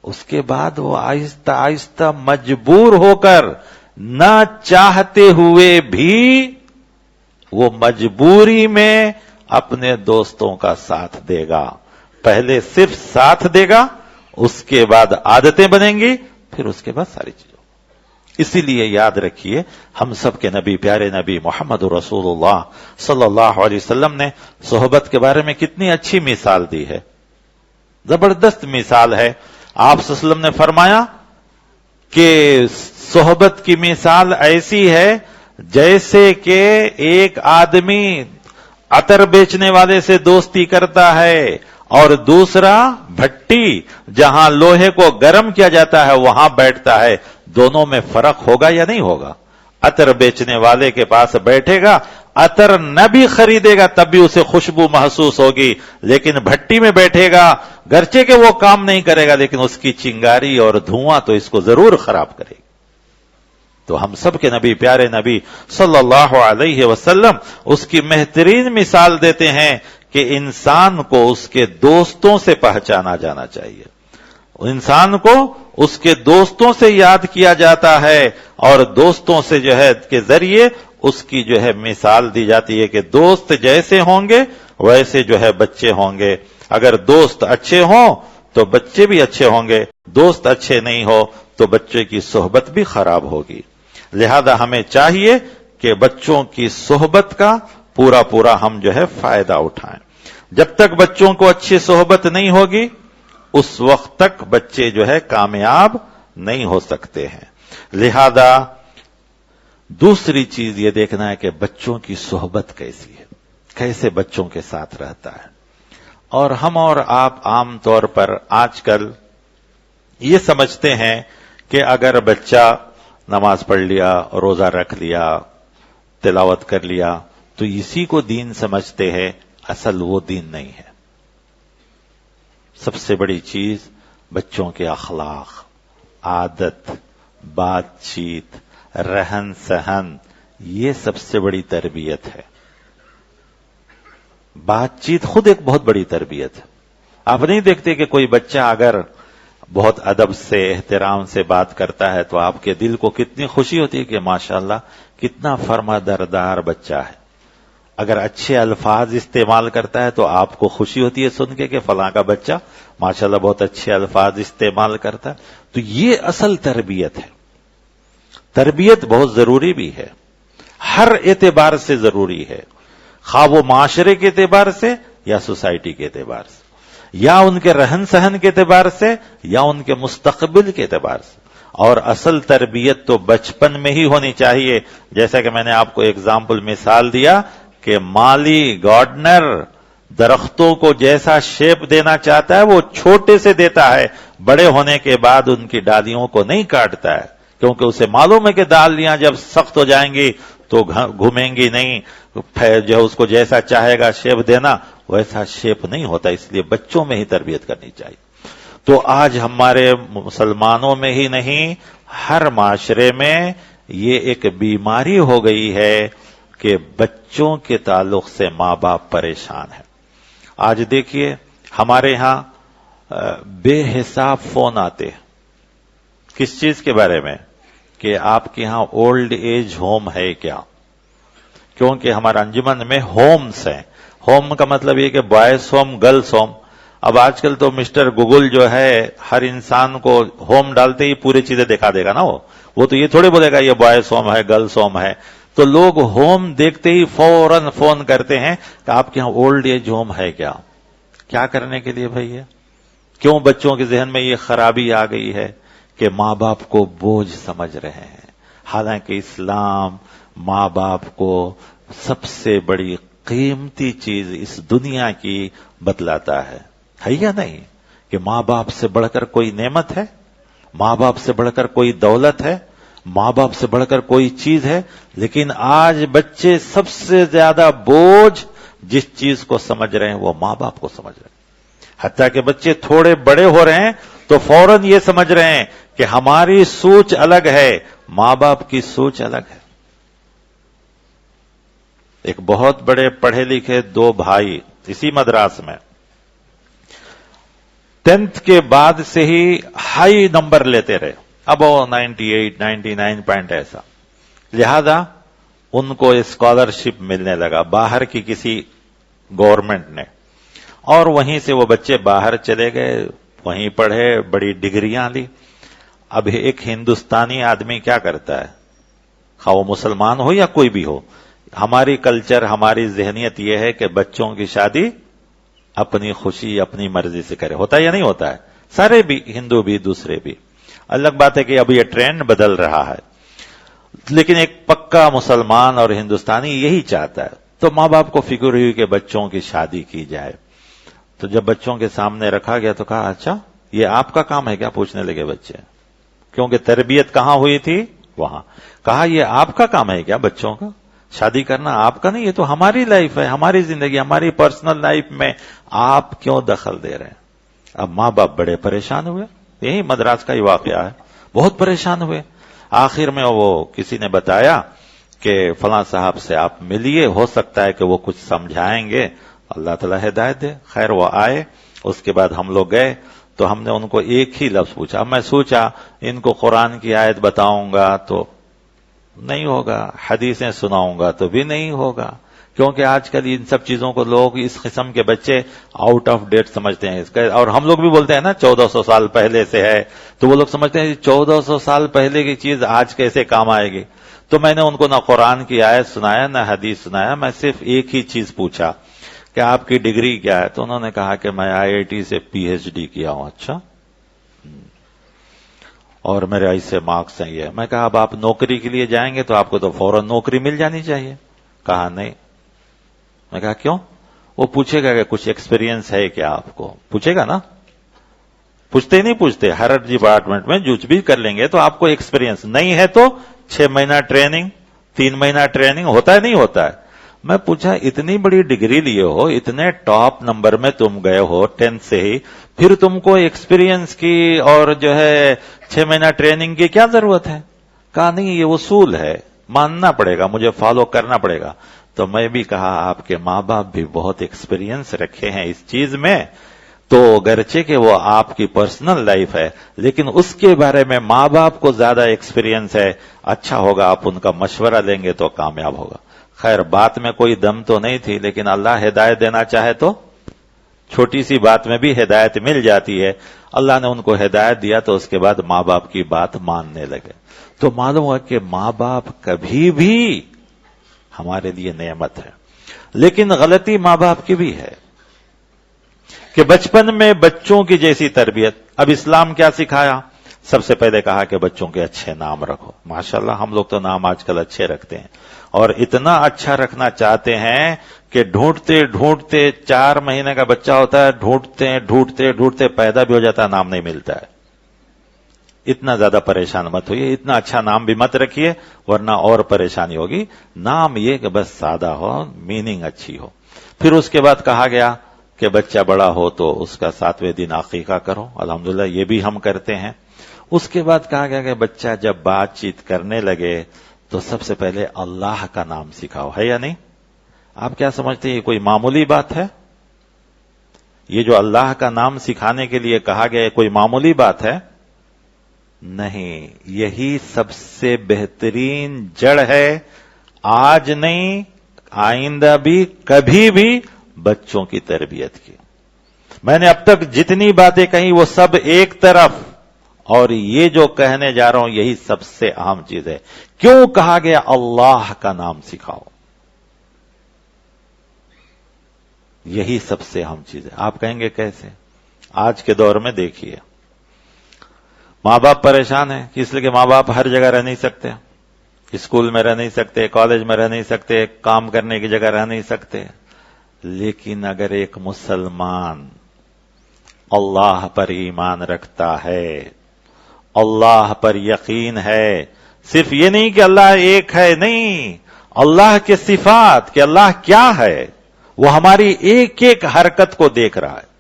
اس کے بعد وہ آہستہ آہستہ مجبور ہو کر، نہ چاہتے ہوئے بھی وہ مجبوری میں اپنے دوستوں کا ساتھ دے گا۔ پہلے صرف ساتھ دے گا، اس کے بعد عادتیں بنیں گی، پھر اس کے بعد ساری چیزیں۔ اسی لیے یاد رکھیے، ہم سب کے نبی، پیارے نبی محمد رسول اللہ صلی اللہ علیہ وسلم نے صحبت کے بارے میں کتنی اچھی مثال دی ہے، زبردست مثال ہے۔ آپ صلی اللہ علیہ وسلم نے فرمایا کہ صحبت کی مثال ایسی ہے جیسے کہ ایک آدمی عطر بیچنے والے سے دوستی کرتا ہے اور دوسرا بھٹی جہاں لوہے کو گرم کیا جاتا ہے وہاں بیٹھتا ہے۔ دونوں میں فرق ہوگا یا نہیں ہوگا؟ عطر بیچنے والے کے پاس بیٹھے گا، عطر نہ بھی خریدے گا تب بھی اسے خوشبو محسوس ہوگی، لیکن بھٹی میں بیٹھے گا، گرچہ کہ وہ کام نہیں کرے گا لیکن اس کی چنگاری اور دھواں تو اس کو ضرور خراب کرے گی۔ تو ہم سب کے نبی، پیارے نبی صلی اللہ علیہ وسلم اس کی بہترین مثال دیتے ہیں کہ انسان کو اس کے دوستوں سے پہچانا جانا چاہیے. انسان کو اس کے دوستوں سے یاد کیا جاتا ہے اور دوستوں سے جو ہے کے ذریعے اس کی جو ہے مثال دی جاتی ہے کہ دوست جیسے ہوں گے ویسے جو ہے بچے ہوں گے. اگر دوست اچھے ہوں تو بچے بھی اچھے ہوں گے، دوست اچھے نہیں ہو تو بچے کی صحبت بھی خراب ہوگی. لہذا ہمیں چاہیے کہ بچوں کی صحبت کا پورا ہم جو ہے فائدہ اٹھائیں. جب تک بچوں کو اچھی صحبت نہیں ہوگی اس وقت تک بچے جو ہے کامیاب نہیں ہو سکتے ہیں. لہذا دوسری چیز یہ دیکھنا ہے کہ بچوں کی صحبت کیسی ہے، کیسے بچوں کے ساتھ رہتا ہے. اور ہم اور آپ عام طور پر آج کل یہ سمجھتے ہیں کہ اگر بچہ نماز پڑھ لیا، روزہ رکھ لیا، تلاوت کر لیا تو اسی کو دین سمجھتے ہیں. اصل وہ دین نہیں ہے. سب سے بڑی چیز بچوں کے اخلاق، عادت، بات چیت، رہن سہن، یہ سب سے بڑی تربیت ہے. بات چیت خود ایک بہت بڑی تربیت ہے. آپ نہیں دیکھتے کہ کوئی بچہ اگر بہت ادب سے احترام سے بات کرتا ہے تو آپ کے دل کو کتنی خوشی ہوتی ہے کہ ماشاءاللہ کتنا فرما بردار بچہ ہے. اگر اچھے الفاظ استعمال کرتا ہے تو آپ کو خوشی ہوتی ہے سن کے کہ فلاں کا بچہ ماشاءاللہ بہت اچھے الفاظ استعمال کرتا ہے. تو یہ اصل تربیت ہے. تربیت بہت ضروری بھی ہے، ہر اعتبار سے ضروری ہے، خواہ وہ معاشرے کے اعتبار سے یا سوسائٹی کے اعتبار سے یا ان کے رہن سہن کے اعتبار سے یا ان کے مستقبل کے اعتبار سے. اور اصل تربیت تو بچپن میں ہی ہونی چاہیے. جیسا کہ میں نے آپ کو ایگزامپل مثال دیا کہ مالی گارڈنر درختوں کو جیسا شیپ دینا چاہتا ہے وہ چھوٹے سے دیتا ہے، بڑے ہونے کے بعد ان کی ڈالیوں کو نہیں کاٹتا ہے، کیونکہ اسے معلوم ہے کہ ڈالیاں جب سخت ہو جائیں گی تو گھومیں گی نہیں، جو اس کو جیسا چاہے گا شیپ دینا ویسا شیپ نہیں ہوتا. اس لیے بچوں میں ہی تربیت کرنی چاہیے. تو آج ہمارے مسلمانوں میں ہی نہیں ہر معاشرے میں یہ ایک بیماری ہو گئی ہے کہ بچوں کے تعلق سے ماں باپ پریشان ہیں. آج دیکھیے ہمارے ہاں بے حساب فون آتے ہیں. کس چیز کے بارے میں؟ کہ آپ کے ہاں اولڈ ایج ہوم ہے کیا؟ کیونکہ ہمارا انجمن میں ہومز ہیں. ہوم کا مطلب یہ کہ بوائز ہوم، گرلز ہوم. اب آج کل تو مسٹر گوگل جو ہے ہر انسان کو ہوم ڈالتے ہی پوری چیزیں دکھا دے گا نا. وہ تو یہ تھوڑے بولے گا یہ بوائز ہوم ہے، گرلز ہوم ہے. تو لوگ ہوم دیکھتے ہی فوراً فون کرتے ہیں کہ آپ کے یہاں اولڈ ایج ہوم ہے کیا؟ کیا کرنے کے لیے بھائی؟ کیوں بچوں کے ذہن میں یہ خرابی آ گئی ہے کہ ماں باپ کو بوجھ سمجھ رہے ہیں. حالانکہ اسلام ماں باپ کو سب سے بڑی قیمتی چیز اس دنیا کی بتلاتا ہے یا نہیں؟ کہ ماں باپ سے بڑھ کر کوئی نعمت ہے؟ ماں باپ سے بڑھ کر کوئی دولت ہے؟ ماں باپ سے بڑھ کر کوئی چیز ہے؟ لیکن آج بچے سب سے زیادہ بوجھ جس چیز کو سمجھ رہے ہیں وہ ماں باپ کو سمجھ رہے ہیں. حتیٰ کہ بچے تھوڑے بڑے ہو رہے ہیں تو فوراً یہ سمجھ رہے ہیں کہ ہماری سوچ الگ ہے، ماں باپ کی سوچ الگ ہے. ایک بہت بڑے پڑھے لکھے دو بھائی اسی مدراس میں 10th کے بعد سے ہی ہائی نمبر لیتے رہے، اب 98 99 پوائنٹ ایسا. لہذا ان کو اسکالرشپ ملنے لگا باہر کی کسی گورنمنٹ نے، اور وہیں سے وہ بچے باہر چلے گئے، وہیں پڑھے، بڑی ڈگریاں لی. اب ایک ہندوستانی آدمی کیا کرتا ہے، خواہ وہ مسلمان ہو یا کوئی بھی ہو، ہماری کلچر ہماری ذہنیت یہ ہے کہ بچوں کی شادی اپنی خوشی اپنی مرضی سے کرے. ہوتا ہے یا نہیں ہوتا ہے؟ سارے بھی، ہندو بھی دوسرے بھی. الگ بات ہے کہ اب یہ ٹرینڈ بدل رہا ہے، لیکن ایک پکا مسلمان اور ہندوستانی یہی چاہتا ہے. تو ماں باپ کو فکر ہوئی کہ بچوں کی شادی کی جائے. تو جب بچوں کے سامنے رکھا گیا تو کہا اچھا یہ آپ کا کام ہے کیا؟ پوچھنے لگے بچے، کیونکہ تربیت کہاں ہوئی تھی؟ وہاں. کہا یہ آپ کا کام ہے کیا بچوں کا؟ شادی کرنا آپ کا نہیں، یہ تو ہماری لائف ہے، ہماری زندگی، ہماری پرسنل لائف میں آپ کیوں دخل دے رہے ہیں؟ اب ماں باپ بڑے پریشان ہوئے. یہی مدراس کا ہی واقعہ ہے، بہت پریشان ہوئے. آخر میں وہ کسی نے بتایا کہ فلاں صاحب سے آپ ملیے، ہو سکتا ہے کہ وہ کچھ سمجھائیں گے. اللہ تعالیٰ ہدایت دے. خیر وہ آئے, اس کے بعد ہم لوگ گئے تو ہم نے ان کو ایک ہی لفظ پوچھا. میں سوچا ان کو قرآن کی آیت بتاؤں گا تو نہیں ہوگا, حدیثیں سناؤں گا تو بھی نہیں ہوگا, کیونکہ آج کل ان سب چیزوں کو لوگ, اس قسم کے بچے آؤٹ آف ڈیٹ سمجھتے ہیں. اور ہم لوگ بھی بولتے ہیں نا 1400 سال پہلے سے ہے, تو وہ لوگ سمجھتے ہیں 1400 سال پہلے کی چیز آج کیسے کام آئے گی. تو میں نے ان کو نہ قرآن کی آیت سنایا نہ حدیث سنایا, میں صرف ایک ہی چیز پوچھا کہ آپ کی ڈگری کیا ہے. تو انہوں نے کہا کہ میں IIT سے PhD کیا ہوں. اچھا, اور میرے ایسے مارکس ہیں یہ. میں کہا اب آپ نوکری کے لیے جائیں گے تو آپ کو تو فوراً نوکری مل جانی چاہیے. کہا نہیں. میں کہا کیوں؟ وہ پوچھے گا کہ کچھ ایکسپیرینس ہے کیا آپ کو, پوچھے گا نا. پوچھتے نہیں پوچھتے, ہر ڈپارٹمنٹ میں کچھ بھی کر لیں گے تو آپ کو ایکسپیرینس نہیں ہے تو 6 مہینہ ٹریننگ, 3 مہینہ ٹریننگ ہوتا ہے نہیں ہوتا ہے. میں پوچھا اتنی بڑی ڈگری لیے ہو, اتنے ٹاپ نمبر میں تم گئے ہو 10 سے ہی, پھر تم کو ایکسپیرینس کی اور جو ہے 6 مہینہ ٹریننگ کی کیا ضرورت ہے؟ کہا نہیں یہ اصول ہے, ماننا پڑے گا, مجھے فالو کرنا پڑے گا. تو میں بھی کہا آپ کے ماں باپ بھی بہت ایکسپیرینس رکھے ہیں اس چیز میں, تو گرچہ کہ وہ آپ کی پرسنل لائف ہے لیکن اس کے بارے میں ماں باپ کو زیادہ ایکسپیرینس ہے. اچھا ہوگا آپ ان کا مشورہ لیں گے تو کامیاب ہوگا. خیر بات میں کوئی دم تو نہیں تھی, لیکن اللہ ہدایت دینا چاہے تو چھوٹی سی بات میں بھی ہدایت مل جاتی ہے. اللہ نے ان کو ہدایت دیا تو اس کے بعد ماں باپ کی بات ماننے لگے. تو معلوم ہوا کہ ماں باپ کبھی بھی ہمارے لیے نعمت ہے. لیکن غلطی ماں باپ کی بھی ہے کہ بچپن میں بچوں کی جیسی تربیت. اب اسلام کیا سکھایا؟ سب سے پہلے کہا کہ بچوں کے اچھے نام رکھو. ماشاءاللہ ہم لوگ تو نام آج کل اچھے رکھتے ہیں, اور اتنا اچھا رکھنا چاہتے ہیں کہ ڈھونڈتے ڈھونڈتے 4 مہینے کا بچہ ہوتا ہے, ڈھونڈتے پیدا بھی ہو جاتا ہے, نام نہیں ملتا ہے. اتنا زیادہ پریشان مت ہوئیے, اتنا اچھا نام بھی مت رکھیے ورنہ اور پریشانی ہوگی. نام یہ کہ بس سادہ ہو, میننگ اچھی ہو. پھر اس کے بعد کہا گیا کہ بچہ بڑا ہو تو اس کا 7ویں دن عقیقہ کرو. الحمدللہ یہ بھی ہم کرتے ہیں. اس کے بعد کہا گیا کہ بچہ جب بات چیت کرنے لگے تو سب سے پہلے اللہ کا نام سکھاؤ. ہے یا نہیں؟ آپ کیا سمجھتے ہیں یہ کوئی معمولی بات ہے؟ یہ جو اللہ کا نام سکھانے کے لیے کہا گیا کوئی معمولی بات ہے؟ نہیں, یہی سب سے بہترین جڑ ہے. آج نہیں آئندہ بھی کبھی بھی بچوں کی تربیت کی. میں نے اب تک جتنی باتیں کہیں وہ سب ایک طرف, اور یہ جو کہنے جا رہا ہوں یہی سب سے اہم چیز ہے. کیوں کہا گیا اللہ کا نام سکھاؤ؟ یہی سب سے اہم چیز ہے. آپ کہیں گے کیسے؟ آج کے دور میں دیکھیے, ماں باپ پریشان ہیں, اس لیے کہ ماں باپ ہر جگہ رہ نہیں سکتے, اسکول میں رہ نہیں سکتے, کالج میں رہ نہیں سکتے, کام کرنے کی جگہ رہ نہیں سکتے. لیکن اگر ایک مسلمان اللہ پر ایمان رکھتا ہے, اللہ پر یقین ہے, صرف یہ نہیں کہ اللہ ایک ہے, نہیں, اللہ کے صفات کہ اللہ کیا ہے, وہ ہماری ایک ایک حرکت کو دیکھ رہا ہے,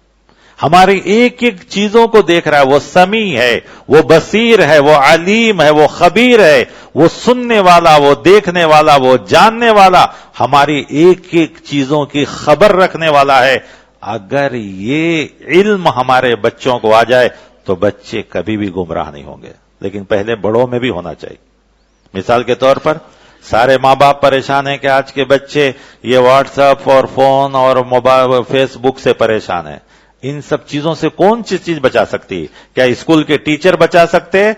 ہماری ایک ایک چیزوں کو دیکھ رہا ہے. وہ سمیع ہے, وہ بصیر ہے, وہ علیم ہے, وہ خبیر ہے, وہ سننے والا, وہ دیکھنے والا, وہ جاننے والا, ہماری ایک ایک چیزوں کی خبر رکھنے والا ہے. اگر یہ علم ہمارے بچوں کو آ جائے تو بچے کبھی بھی گمراہ نہیں ہوں گے. لیکن پہلے بڑوں میں بھی ہونا چاہیے. مثال کے طور پر سارے ماں باپ پریشان ہیں کہ آج کے بچے یہ واٹس ایپ اور فون اور موبائل فیس بک سے پریشان ہیں. ان سب چیزوں سے کون سی چیز بچا سکتی ہے؟ کیا اسکول کے ٹیچر بچا سکتے؟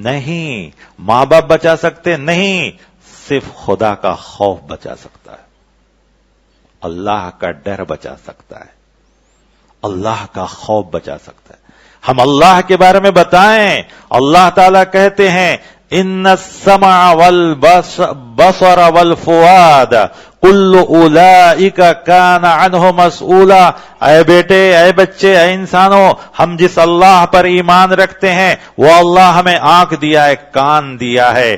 نہیں. ماں باپ بچا سکتے؟ نہیں. صرف خدا کا خوف بچا سکتا ہے, اللہ کا ڈر بچا سکتا ہے, اللہ کا خوف بچا سکتا ہے. ہم اللہ کے بارے میں بتائیں. اللہ تعالیٰ کہتے ہیں ان السمع والبصر والفؤاد کل اولئک کان عنہ مسئولا. اے بیٹے, اے بچے, اے انسانوں, ہم جس اللہ پر ایمان رکھتے ہیں وہ اللہ ہمیں آنکھ دیا ہے, کان دیا ہے,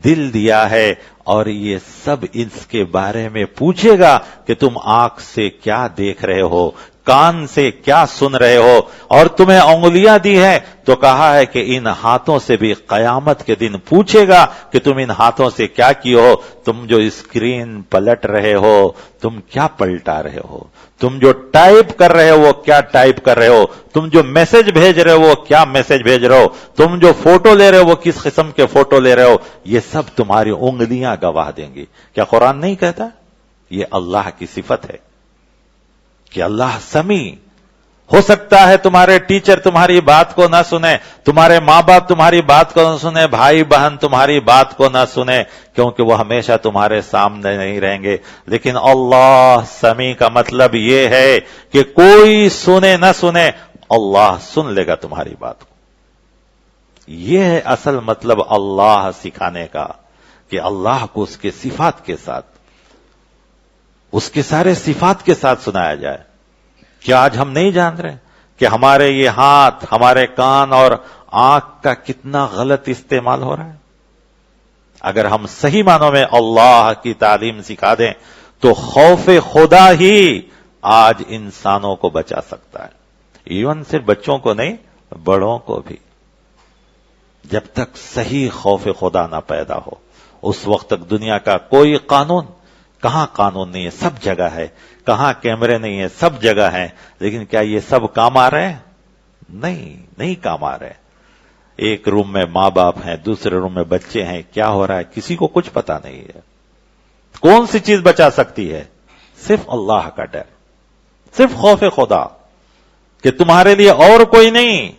دل دیا ہے, اور یہ سب اس کے بارے میں پوچھے گا کہ تم آنکھ سے کیا دیکھ رہے ہو, کان سے کیا سن رہے ہو، اور تمہیں انگلیاں دی ہے تو کہا ہے کہ ان ہاتھوں سے بھی قیامت کے دن پوچھے گا کہ تم ان ہاتھوں سے کیا کیے ہو، تم جو اسکرین پلٹ رہے ہو تم کیا پلٹا رہے ہو، تم جو ٹائپ کر رہے ہو وہ کیا ٹائپ کر رہے ہو، تم جو میسج بھیج رہے ہو وہ کیا میسج بھیج رہے ہو، تم جو فوٹو لے رہے ہو وہ کس قسم کے فوٹو لے رہے ہو، یہ سب تمہاری انگلیاں گواہ دیں گی۔ کیا قرآن نہیں کہتا؟ یہ اللہ کی صفت ہے کہ اللہ سمیع۔ ہو سکتا ہے تمہارے ٹیچر تمہاری بات کو نہ سنے، تمہارے ماں باپ تمہاری بات کو نہ سنے، بھائی بہن تمہاری بات کو نہ سنے، کیونکہ وہ ہمیشہ تمہارے سامنے نہیں رہیں گے، لیکن اللہ سمیع کا مطلب یہ ہے کہ کوئی سنے نہ سنے، اللہ سن لے گا تمہاری بات کو۔ یہ ہے اصل مطلب اللہ سکھانے کا، کہ اللہ کو اس کے صفات کے ساتھ، اس کے سارے صفات کے ساتھ سنایا جائے۔ کیا آج ہم نہیں جان رہے کہ ہمارے یہ ہاتھ، ہمارے کان اور آنکھ کا کتنا غلط استعمال ہو رہا ہے؟ اگر ہم صحیح معنوں میں اللہ کی تعلیم سکھا دیں تو خوف خدا ہی آج انسانوں کو بچا سکتا ہے، ایون صرف بچوں کو نہیں، بڑوں کو بھی۔ جب تک صحیح خوف خدا نہ پیدا ہو اس وقت تک دنیا کا کوئی قانون، کہاں قانون نہیں ہے، سب جگہ ہے، کہاں کیمرے نہیں ہے، سب جگہ ہیں، لیکن کیا یہ سب کام آ رہے ہیں؟ نہیں کام آ رہے۔ ایک روم میں ماں باپ ہیں، دوسرے روم میں بچے ہیں، کیا ہو رہا ہے کسی کو کچھ پتا نہیں ہے۔ کون سی چیز بچا سکتی ہے؟ صرف اللہ کا ڈر، صرف خوف خدا، کہ تمہارے لیے اور کوئی نہیں،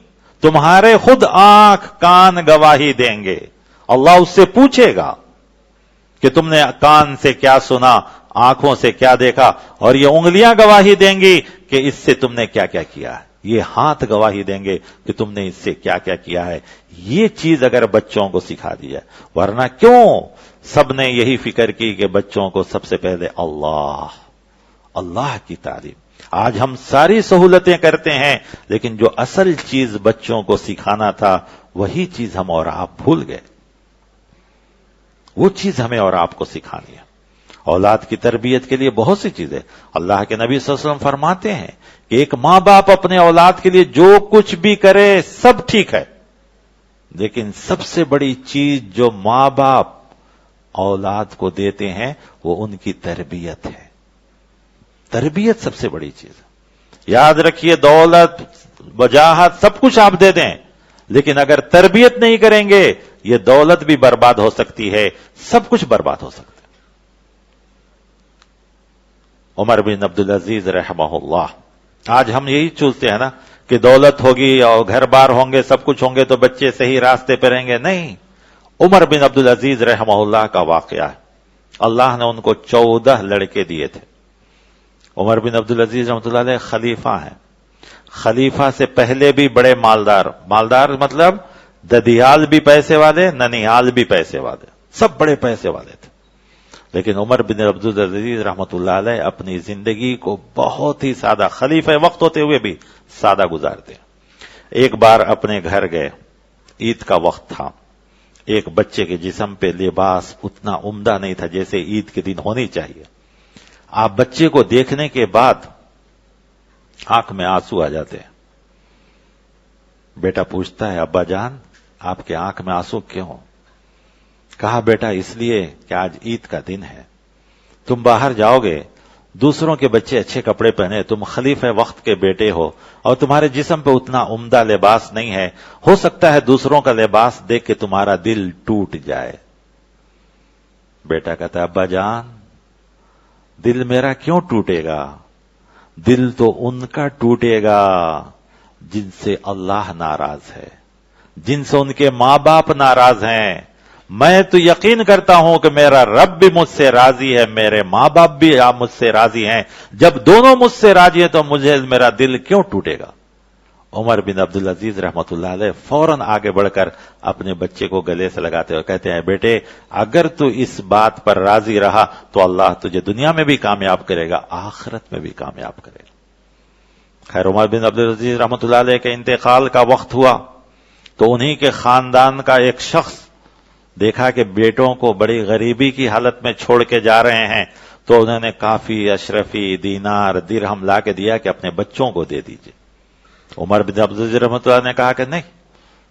تمہارے خود آنکھ کان گواہی دیں گے۔ اللہ اس سے پوچھے گا کہ تم نے کان سے کیا سنا، آنکھوں سے کیا دیکھا، اور یہ انگلیاں گواہی دیں گی کہ اس سے تم نے کیا کیا کیا ہے، یہ ہاتھ گواہی دیں گے کہ تم نے اس سے کیا کیا کیا ہے۔ یہ چیز اگر بچوں کو سکھا دی جائے، ورنہ کیوں سب نے یہی فکر کی کہ بچوں کو سب سے پہلے اللہ کی تعلیم۔ آج ہم ساری سہولتیں کرتے ہیں، لیکن جو اصل چیز بچوں کو سکھانا تھا وہی چیز ہم اور آپ بھول گئے۔ وہ چیز ہمیں اور آپ کو سکھانی ہے۔ اولاد کی تربیت کے لیے بہت سی چیزیں، اللہ کے نبی صلی اللہ علیہ وسلم فرماتے ہیں کہ ایک ماں باپ اپنے اولاد کے لیے جو کچھ بھی کرے سب ٹھیک ہے، لیکن سب سے بڑی چیز جو ماں باپ اولاد کو دیتے ہیں وہ ان کی تربیت ہے۔ تربیت سب سے بڑی چیز ہے۔ یاد رکھیے، دولت، وجاہت، سب کچھ آپ دے دیں، لیکن اگر تربیت نہیں کریں گے یہ دولت بھی برباد ہو سکتی ہے، سب کچھ برباد ہو سکتا ہے۔ عمر بن عبدالعزیز رحمہ اللہ، آج ہم یہی چوزتے ہیں نا کہ دولت ہوگی اور گھر بار ہوں گے، سب کچھ ہوں گے تو بچے صحیح راستے پہ رہیں گے۔ نہیں، عمر بن عبدالعزیز رحمہ اللہ کا واقعہ ہے۔ اللہ نے ان کو 14 لڑکے دیے تھے۔ عمر بن عبدالعزیز رحمۃ اللہ علیہ خلیفہ ہیں، خلیفہ سے پہلے بھی بڑے مالدار مطلب ددیال بھی پیسے والے، ننیال بھی پیسے والے، سب بڑے پیسے والے تھے۔ لیکن عمر بن عبدالعزیز رحمۃ اللہ علیہ اپنی زندگی کو بہت ہی سادہ، خلیفہ وقت ہوتے ہوئے بھی سادہ گزارتے۔ ایک بار اپنے گھر گئے، عید کا وقت تھا، ایک بچے کے جسم پہ لباس اتنا عمدہ نہیں تھا جیسے عید کے دن ہونی چاہیے۔ آپ بچے کو دیکھنے کے بعد آنکھ میں آنسو آ جاتے ہیں۔ بیٹا پوچھتا ہے، ابا جان آپ کے آنکھ میں آنسو کیوں؟ کہا، بیٹا اس لیے کہ آج عید کا دن ہے، تم باہر جاؤ گے، دوسروں کے بچے اچھے کپڑے پہنے، تم خلیفہ وقت کے بیٹے ہو اور تمہارے جسم پہ اتنا عمدہ لباس نہیں ہے، ہو سکتا ہے دوسروں کا لباس دیکھ کے تمہارا دل ٹوٹ جائے۔ بیٹا کہتا ہے، ابا جان دل میرا کیوں ٹوٹے گا؟ دل تو ان کا ٹوٹے گا جن سے اللہ ناراض ہے، جن سے ان کے ماں باپ ناراض ہیں۔ میں تو یقین کرتا ہوں کہ میرا رب بھی مجھ سے راضی ہے، میرے ماں باپ بھی مجھ سے راضی ہیں، جب دونوں مجھ سے راضی ہیں تو مجھے میرا دل کیوں ٹوٹے گا؟ عمر بن عبدالعزیز رحمۃ اللہ علیہ فوراً آگے بڑھ کر اپنے بچے کو گلے سے لگاتے ہوئے کہتے ہیں، بیٹے اگر تو اس بات پر راضی رہا تو اللہ تجھے دنیا میں بھی کامیاب کرے گا، آخرت میں بھی کامیاب کرے گا۔ خیر، عمر بن عبدالعزیز رحمۃ اللہ علیہ کے انتقال کا وقت ہوا تو انہی کے خاندان کا ایک شخص دیکھا کہ بیٹوں کو بڑی غریبی کی حالت میں چھوڑ کے جا رہے ہیں، تو انہوں نے کافی اشرفی دینار درہم لا کے دیا کہ اپنے بچوں کو دے دیجئے. عمر بن عبدالعزیز رحمۃ اللہ نے کہا کہ نہیں،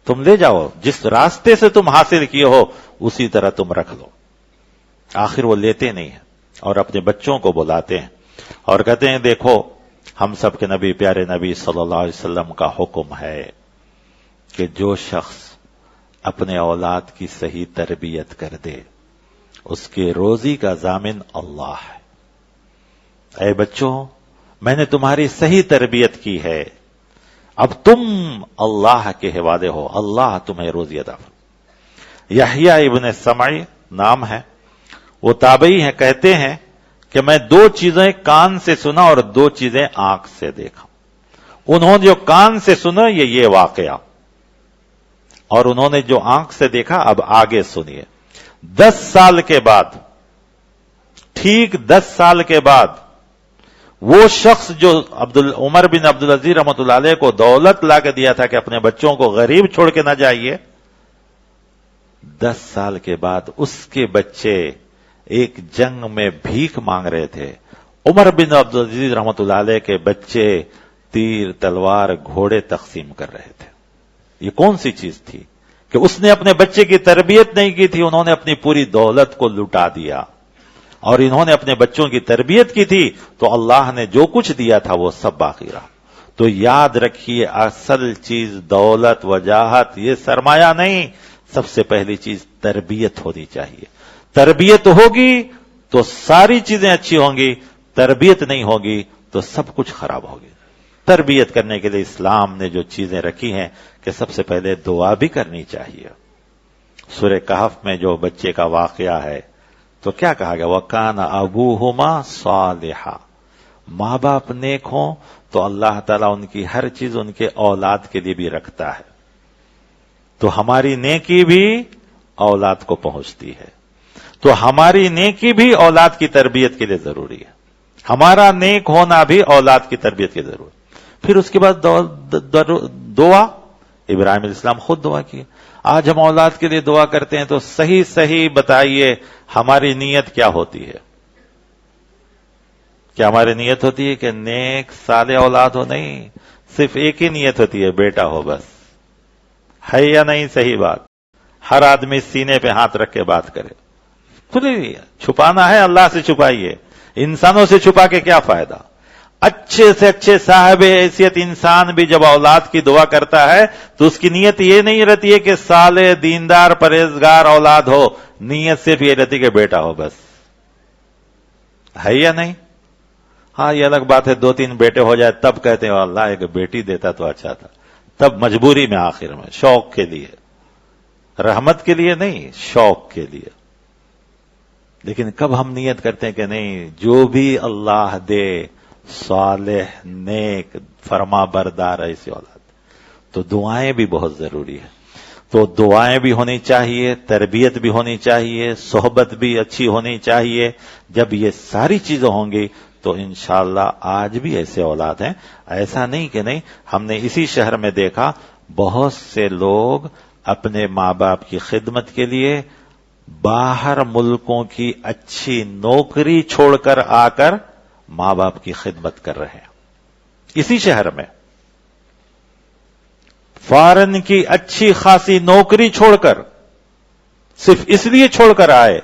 تم لے جاؤ، جس راستے سے تم حاصل کیے ہو اسی طرح تم رکھ لو. آخر وہ لیتے نہیں ہیں اور اپنے بچوں کو بلاتے ہیں اور کہتے ہیں دیکھو ہم سب کے نبی پیارے نبی صلی اللہ علیہ وسلم کا حکم ہے کہ جو شخص اپنے اولاد کی صحیح تربیت کر دے اس کے روزی کا ضامن اللہ ہے. اے بچوں، میں نے تمہاری صحیح تربیت کی ہے، اب تم اللہ کے حوالے ہو، اللہ تمہیں روزی عطا فرمائے. یحییٰ ابن سمعی نام ہے، وہ تابعی ہیں، کہتے ہیں کہ میں 2 چیزیں کان سے سنا اور 2 چیزیں آنکھ سے دیکھا. انہوں نے جو کان سے سنا یہ واقعہ، اور انہوں نے جو آنکھ سے دیکھا اب آگے سنیے. 10 سال کے بعد، ٹھیک 10 سال کے بعد، وہ شخص جو عمر بن عبدالعزیز رحمۃ اللہ علیہ کو دولت لا کے دیا تھا کہ اپنے بچوں کو غریب چھوڑ کے نہ جائیے، 10 سال کے بعد اس کے بچے ایک جنگ میں بھیک مانگ رہے تھے. عمر بن عبدالعزیز رحمۃ اللہ علیہ کے بچے تیر تلوار گھوڑے تقسیم کر رہے تھے. یہ کون سی چیز تھی کہ اس نے اپنے بچے کی تربیت نہیں کی تھی، انہوں نے اپنی پوری دولت کو لٹا دیا. اور انہوں نے اپنے بچوں کی تربیت کی تھی تو اللہ نے جو کچھ دیا تھا وہ سب باقی رہا. تو یاد رکھیے اصل چیز دولت وجاہت یہ سرمایہ نہیں، سب سے پہلی چیز تربیت ہونی چاہیے. تربیت ہوگی تو ساری چیزیں اچھی ہوں گی، تربیت نہیں ہوگی تو سب کچھ خراب ہوگی. تربیت کرنے کے لیے اسلام نے جو چیزیں رکھی ہیں کہ سب سے پہلے دعا بھی کرنی چاہیے. سورہ کہف میں جو بچے کا واقعہ ہے تو کیا کہا گیا؟ وَكَانَ أَبُوهُمَا صَالِحًا. ماں باپ نیک ہوں تو اللہ تعالیٰ ان کی ہر چیز ان کے اولاد کے لیے بھی رکھتا ہے. تو ہماری نیکی بھی اولاد کو پہنچتی ہے، تو ہماری نیکی بھی اولاد کی تربیت کے لیے ضروری ہے. ہمارا نیک ہونا بھی اولاد کی تربیت کے ضروری. پھر اس کے بعد دعا. ابراہیم علیہ السلام خود دعا کی. آج ہم اولاد کے لیے دعا کرتے ہیں تو صحیح بتائیے ہماری نیت کیا ہوتی ہے؟ کیا ہماری نیت ہوتی ہے کہ نیک صالح اولاد ہو؟ نہیں، صرف ایک ہی نیت ہوتی ہے، بیٹا ہو بس. ہے یا نہیں صحیح بات؟ ہر آدمی سینے پہ ہاتھ رکھ کے بات کرے. کھلی چھپانا ہے اللہ سے چھپائیے، انسانوں سے چھپا کے کیا فائدہ؟ اچھے سے اچھے صاحب حیثیت انسان بھی جب اولاد کی دعا کرتا ہے تو اس کی نیت یہ نہیں رہتی ہے کہ صالح دیندار پرہیزگار اولاد ہو، نیت صرف یہ رہتی کہ بیٹا ہو بس. ہے یا نہیں؟ ہاں یہ الگ بات ہے 2-3 بیٹے ہو جائے تب کہتے ہیں اللہ ایک بیٹی دیتا تو اچھا تھا، تب مجبوری میں آخر میں شوق کے لیے، رحمت کے لیے نہیں، شوق کے لیے. لیکن کب ہم نیت کرتے ہیں کہ نہیں جو بھی اللہ دے صالح نیک فرما بردار ایسی اولاد، تو دعائیں بھی بہت ضروری ہے. تو دعائیں بھی ہونی چاہیے، تربیت بھی ہونی چاہیے، صحبت بھی اچھی ہونی چاہیے. جب یہ ساری چیزیں ہوں گی تو انشاءاللہ آج بھی ایسے اولاد ہیں. ایسا نہیں کہ نہیں، ہم نے اسی شہر میں دیکھا بہت سے لوگ اپنے ماں باپ کی خدمت کے لیے باہر ملکوں کی اچھی نوکری چھوڑ کر آ کر ماں باپ کی خدمت کر رہے ہیں. اسی شہر میں فارن کی اچھی خاصی نوکری چھوڑ کر، صرف اس لیے چھوڑ کر آئے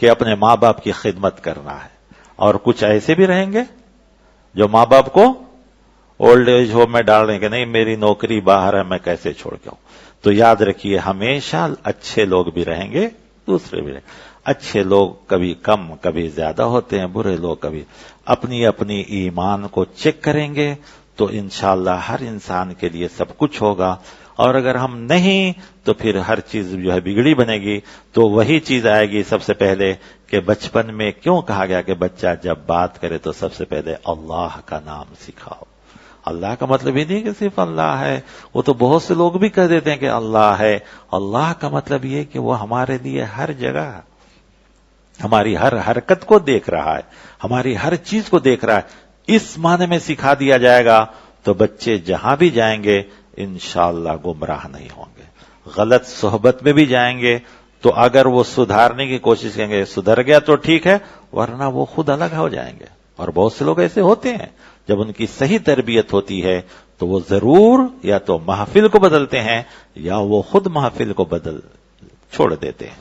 کہ اپنے ماں باپ کی خدمت کرنا ہے. اور کچھ ایسے بھی رہیں گے جو ماں باپ کو اولڈ ایج ہوم میں ڈال رہے ہیں کہ نہیں میری نوکری باہر ہے میں کیسے چھوڑ کے آؤں. تو یاد رکھیے ہمیشہ اچھے لوگ بھی رہیں گے، دوسرے بھی رہیں گے. اچھے لوگ کبھی کم کبھی زیادہ ہوتے ہیں، برے لوگ کبھی. اپنی اپنی ایمان کو چیک کریں گے تو انشاءاللہ ہر انسان کے لیے سب کچھ ہوگا. اور اگر ہم نہیں تو پھر ہر چیز جو ہے بگڑی بنے گی. تو وہی چیز آئے گی سب سے پہلے کہ بچپن میں کیوں کہا گیا کہ بچہ جب بات کرے تو سب سے پہلے اللہ کا نام سکھاؤ. اللہ کا مطلب یہ نہیں کہ صرف اللہ ہے، وہ تو بہت سے لوگ بھی کہہ دیتے ہیں کہ اللہ ہے. اللہ کا مطلب یہ کہ وہ ہمارے لیے ہر جگہ، ہماری ہر حرکت کو دیکھ رہا ہے، ہماری ہر چیز کو دیکھ رہا ہے. اس معنی میں سکھا دیا جائے گا تو بچے جہاں بھی جائیں گے انشاءاللہ گمراہ نہیں ہوں گے. غلط صحبت میں بھی جائیں گے تو اگر وہ سدھارنے کی کوشش کریں گے، سدھر گیا تو ٹھیک ہے، ورنہ وہ خود الگ ہو جائیں گے۔ اور بہت سے لوگ ایسے ہوتے ہیں، جب ان کی صحیح تربیت ہوتی ہے تو وہ ضرور یا تو محفل کو بدلتے ہیں یا وہ خود محفل کو چھوڑ دیتے ہیں۔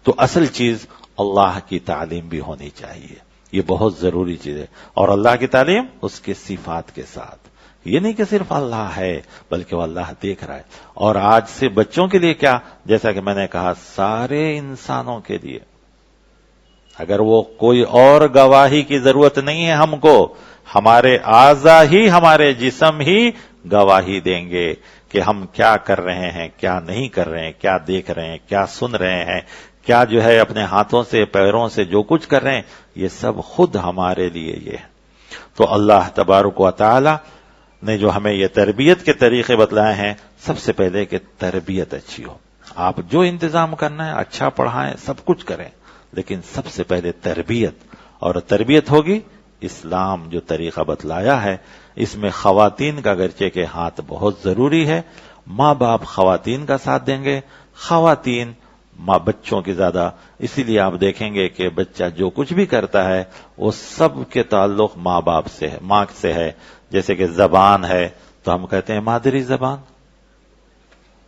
تو اصل چیز اللہ کی تعلیم بھی ہونی چاہیے، یہ بہت ضروری چیز ہے۔ اور اللہ کی تعلیم اس کے صفات کے ساتھ، یہ نہیں کہ صرف اللہ ہے بلکہ وہ اللہ دیکھ رہا ہے۔ اور آج سے بچوں کے لیے کیا، جیسا کہ میں نے کہا سارے انسانوں کے لیے، اگر وہ کوئی اور گواہی کی ضرورت نہیں ہے ہم کو، ہمارے اعضاء ہی، ہمارے جسم ہی گواہی دیں گے کہ ہم کیا کر رہے ہیں، کیا نہیں کر رہے ہیں، کیا دیکھ رہے ہیں، کیا سن رہے ہیں، کیا جو ہے اپنے ہاتھوں سے پیروں سے جو کچھ کر رہے ہیں، یہ سب خود ہمارے لیے یہ ہے۔ تو اللہ تبارک و تعالی نے جو ہمیں یہ تربیت کے طریقے بتلائے ہیں، سب سے پہلے کہ تربیت اچھی ہو۔ آپ جو انتظام کرنا ہے اچھا پڑھائیں، سب کچھ کریں، لیکن سب سے پہلے تربیت، اور تربیت ہوگی اسلام جو طریقہ بتلایا ہے، اس میں خواتین کا گرچہ کے ہاتھ بہت ضروری ہے۔ ماں باپ خواتین کا ساتھ دیں گے، خواتین ماں بچوں کی زیادہ، اسی لیے آپ دیکھیں گے کہ بچہ جو کچھ بھی کرتا ہے وہ سب کے تعلق ماں باپ سے ہے، ماں سے ہے۔ جیسے کہ زبان ہے تو ہم کہتے ہیں مادری زبان،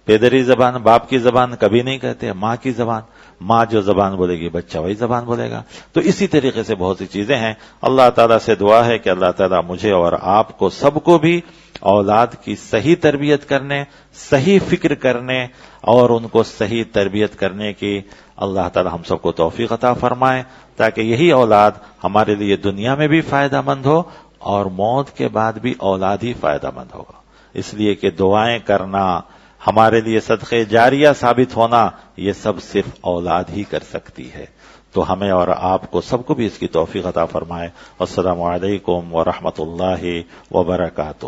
پیدری زبان، باپ کی زبان کبھی نہیں کہتے، ماں کی زبان، ماں جو زبان بولے گی بچہ وہی زبان بولے گا۔ تو اسی طریقے سے بہت سی چیزیں ہیں۔ اللہ تعالیٰ سے دعا ہے کہ اللہ تعالیٰ مجھے اور آپ کو سب کو بھی اولاد کی صحیح تربیت کرنے، صحیح فکر کرنے اور ان کو صحیح تربیت کرنے کی اللہ تعالیٰ ہم سب کو توفیق عطا فرمائے، تاکہ یہی اولاد ہمارے لیے دنیا میں بھی فائدہ مند ہو اور موت کے بعد بھی اولاد ہی فائدہ مند ہوگا۔ اس لیے کہ دعائیں کرنا، ہمارے لیے صدقے جاریہ ثابت ہونا، یہ سب صرف اولاد ہی کر سکتی ہے۔ تو ہمیں اور آپ کو سب کو بھی اس کی توفیق عطا فرمائے۔ السلام علیکم ورحمۃ اللہ وبرکاتہ۔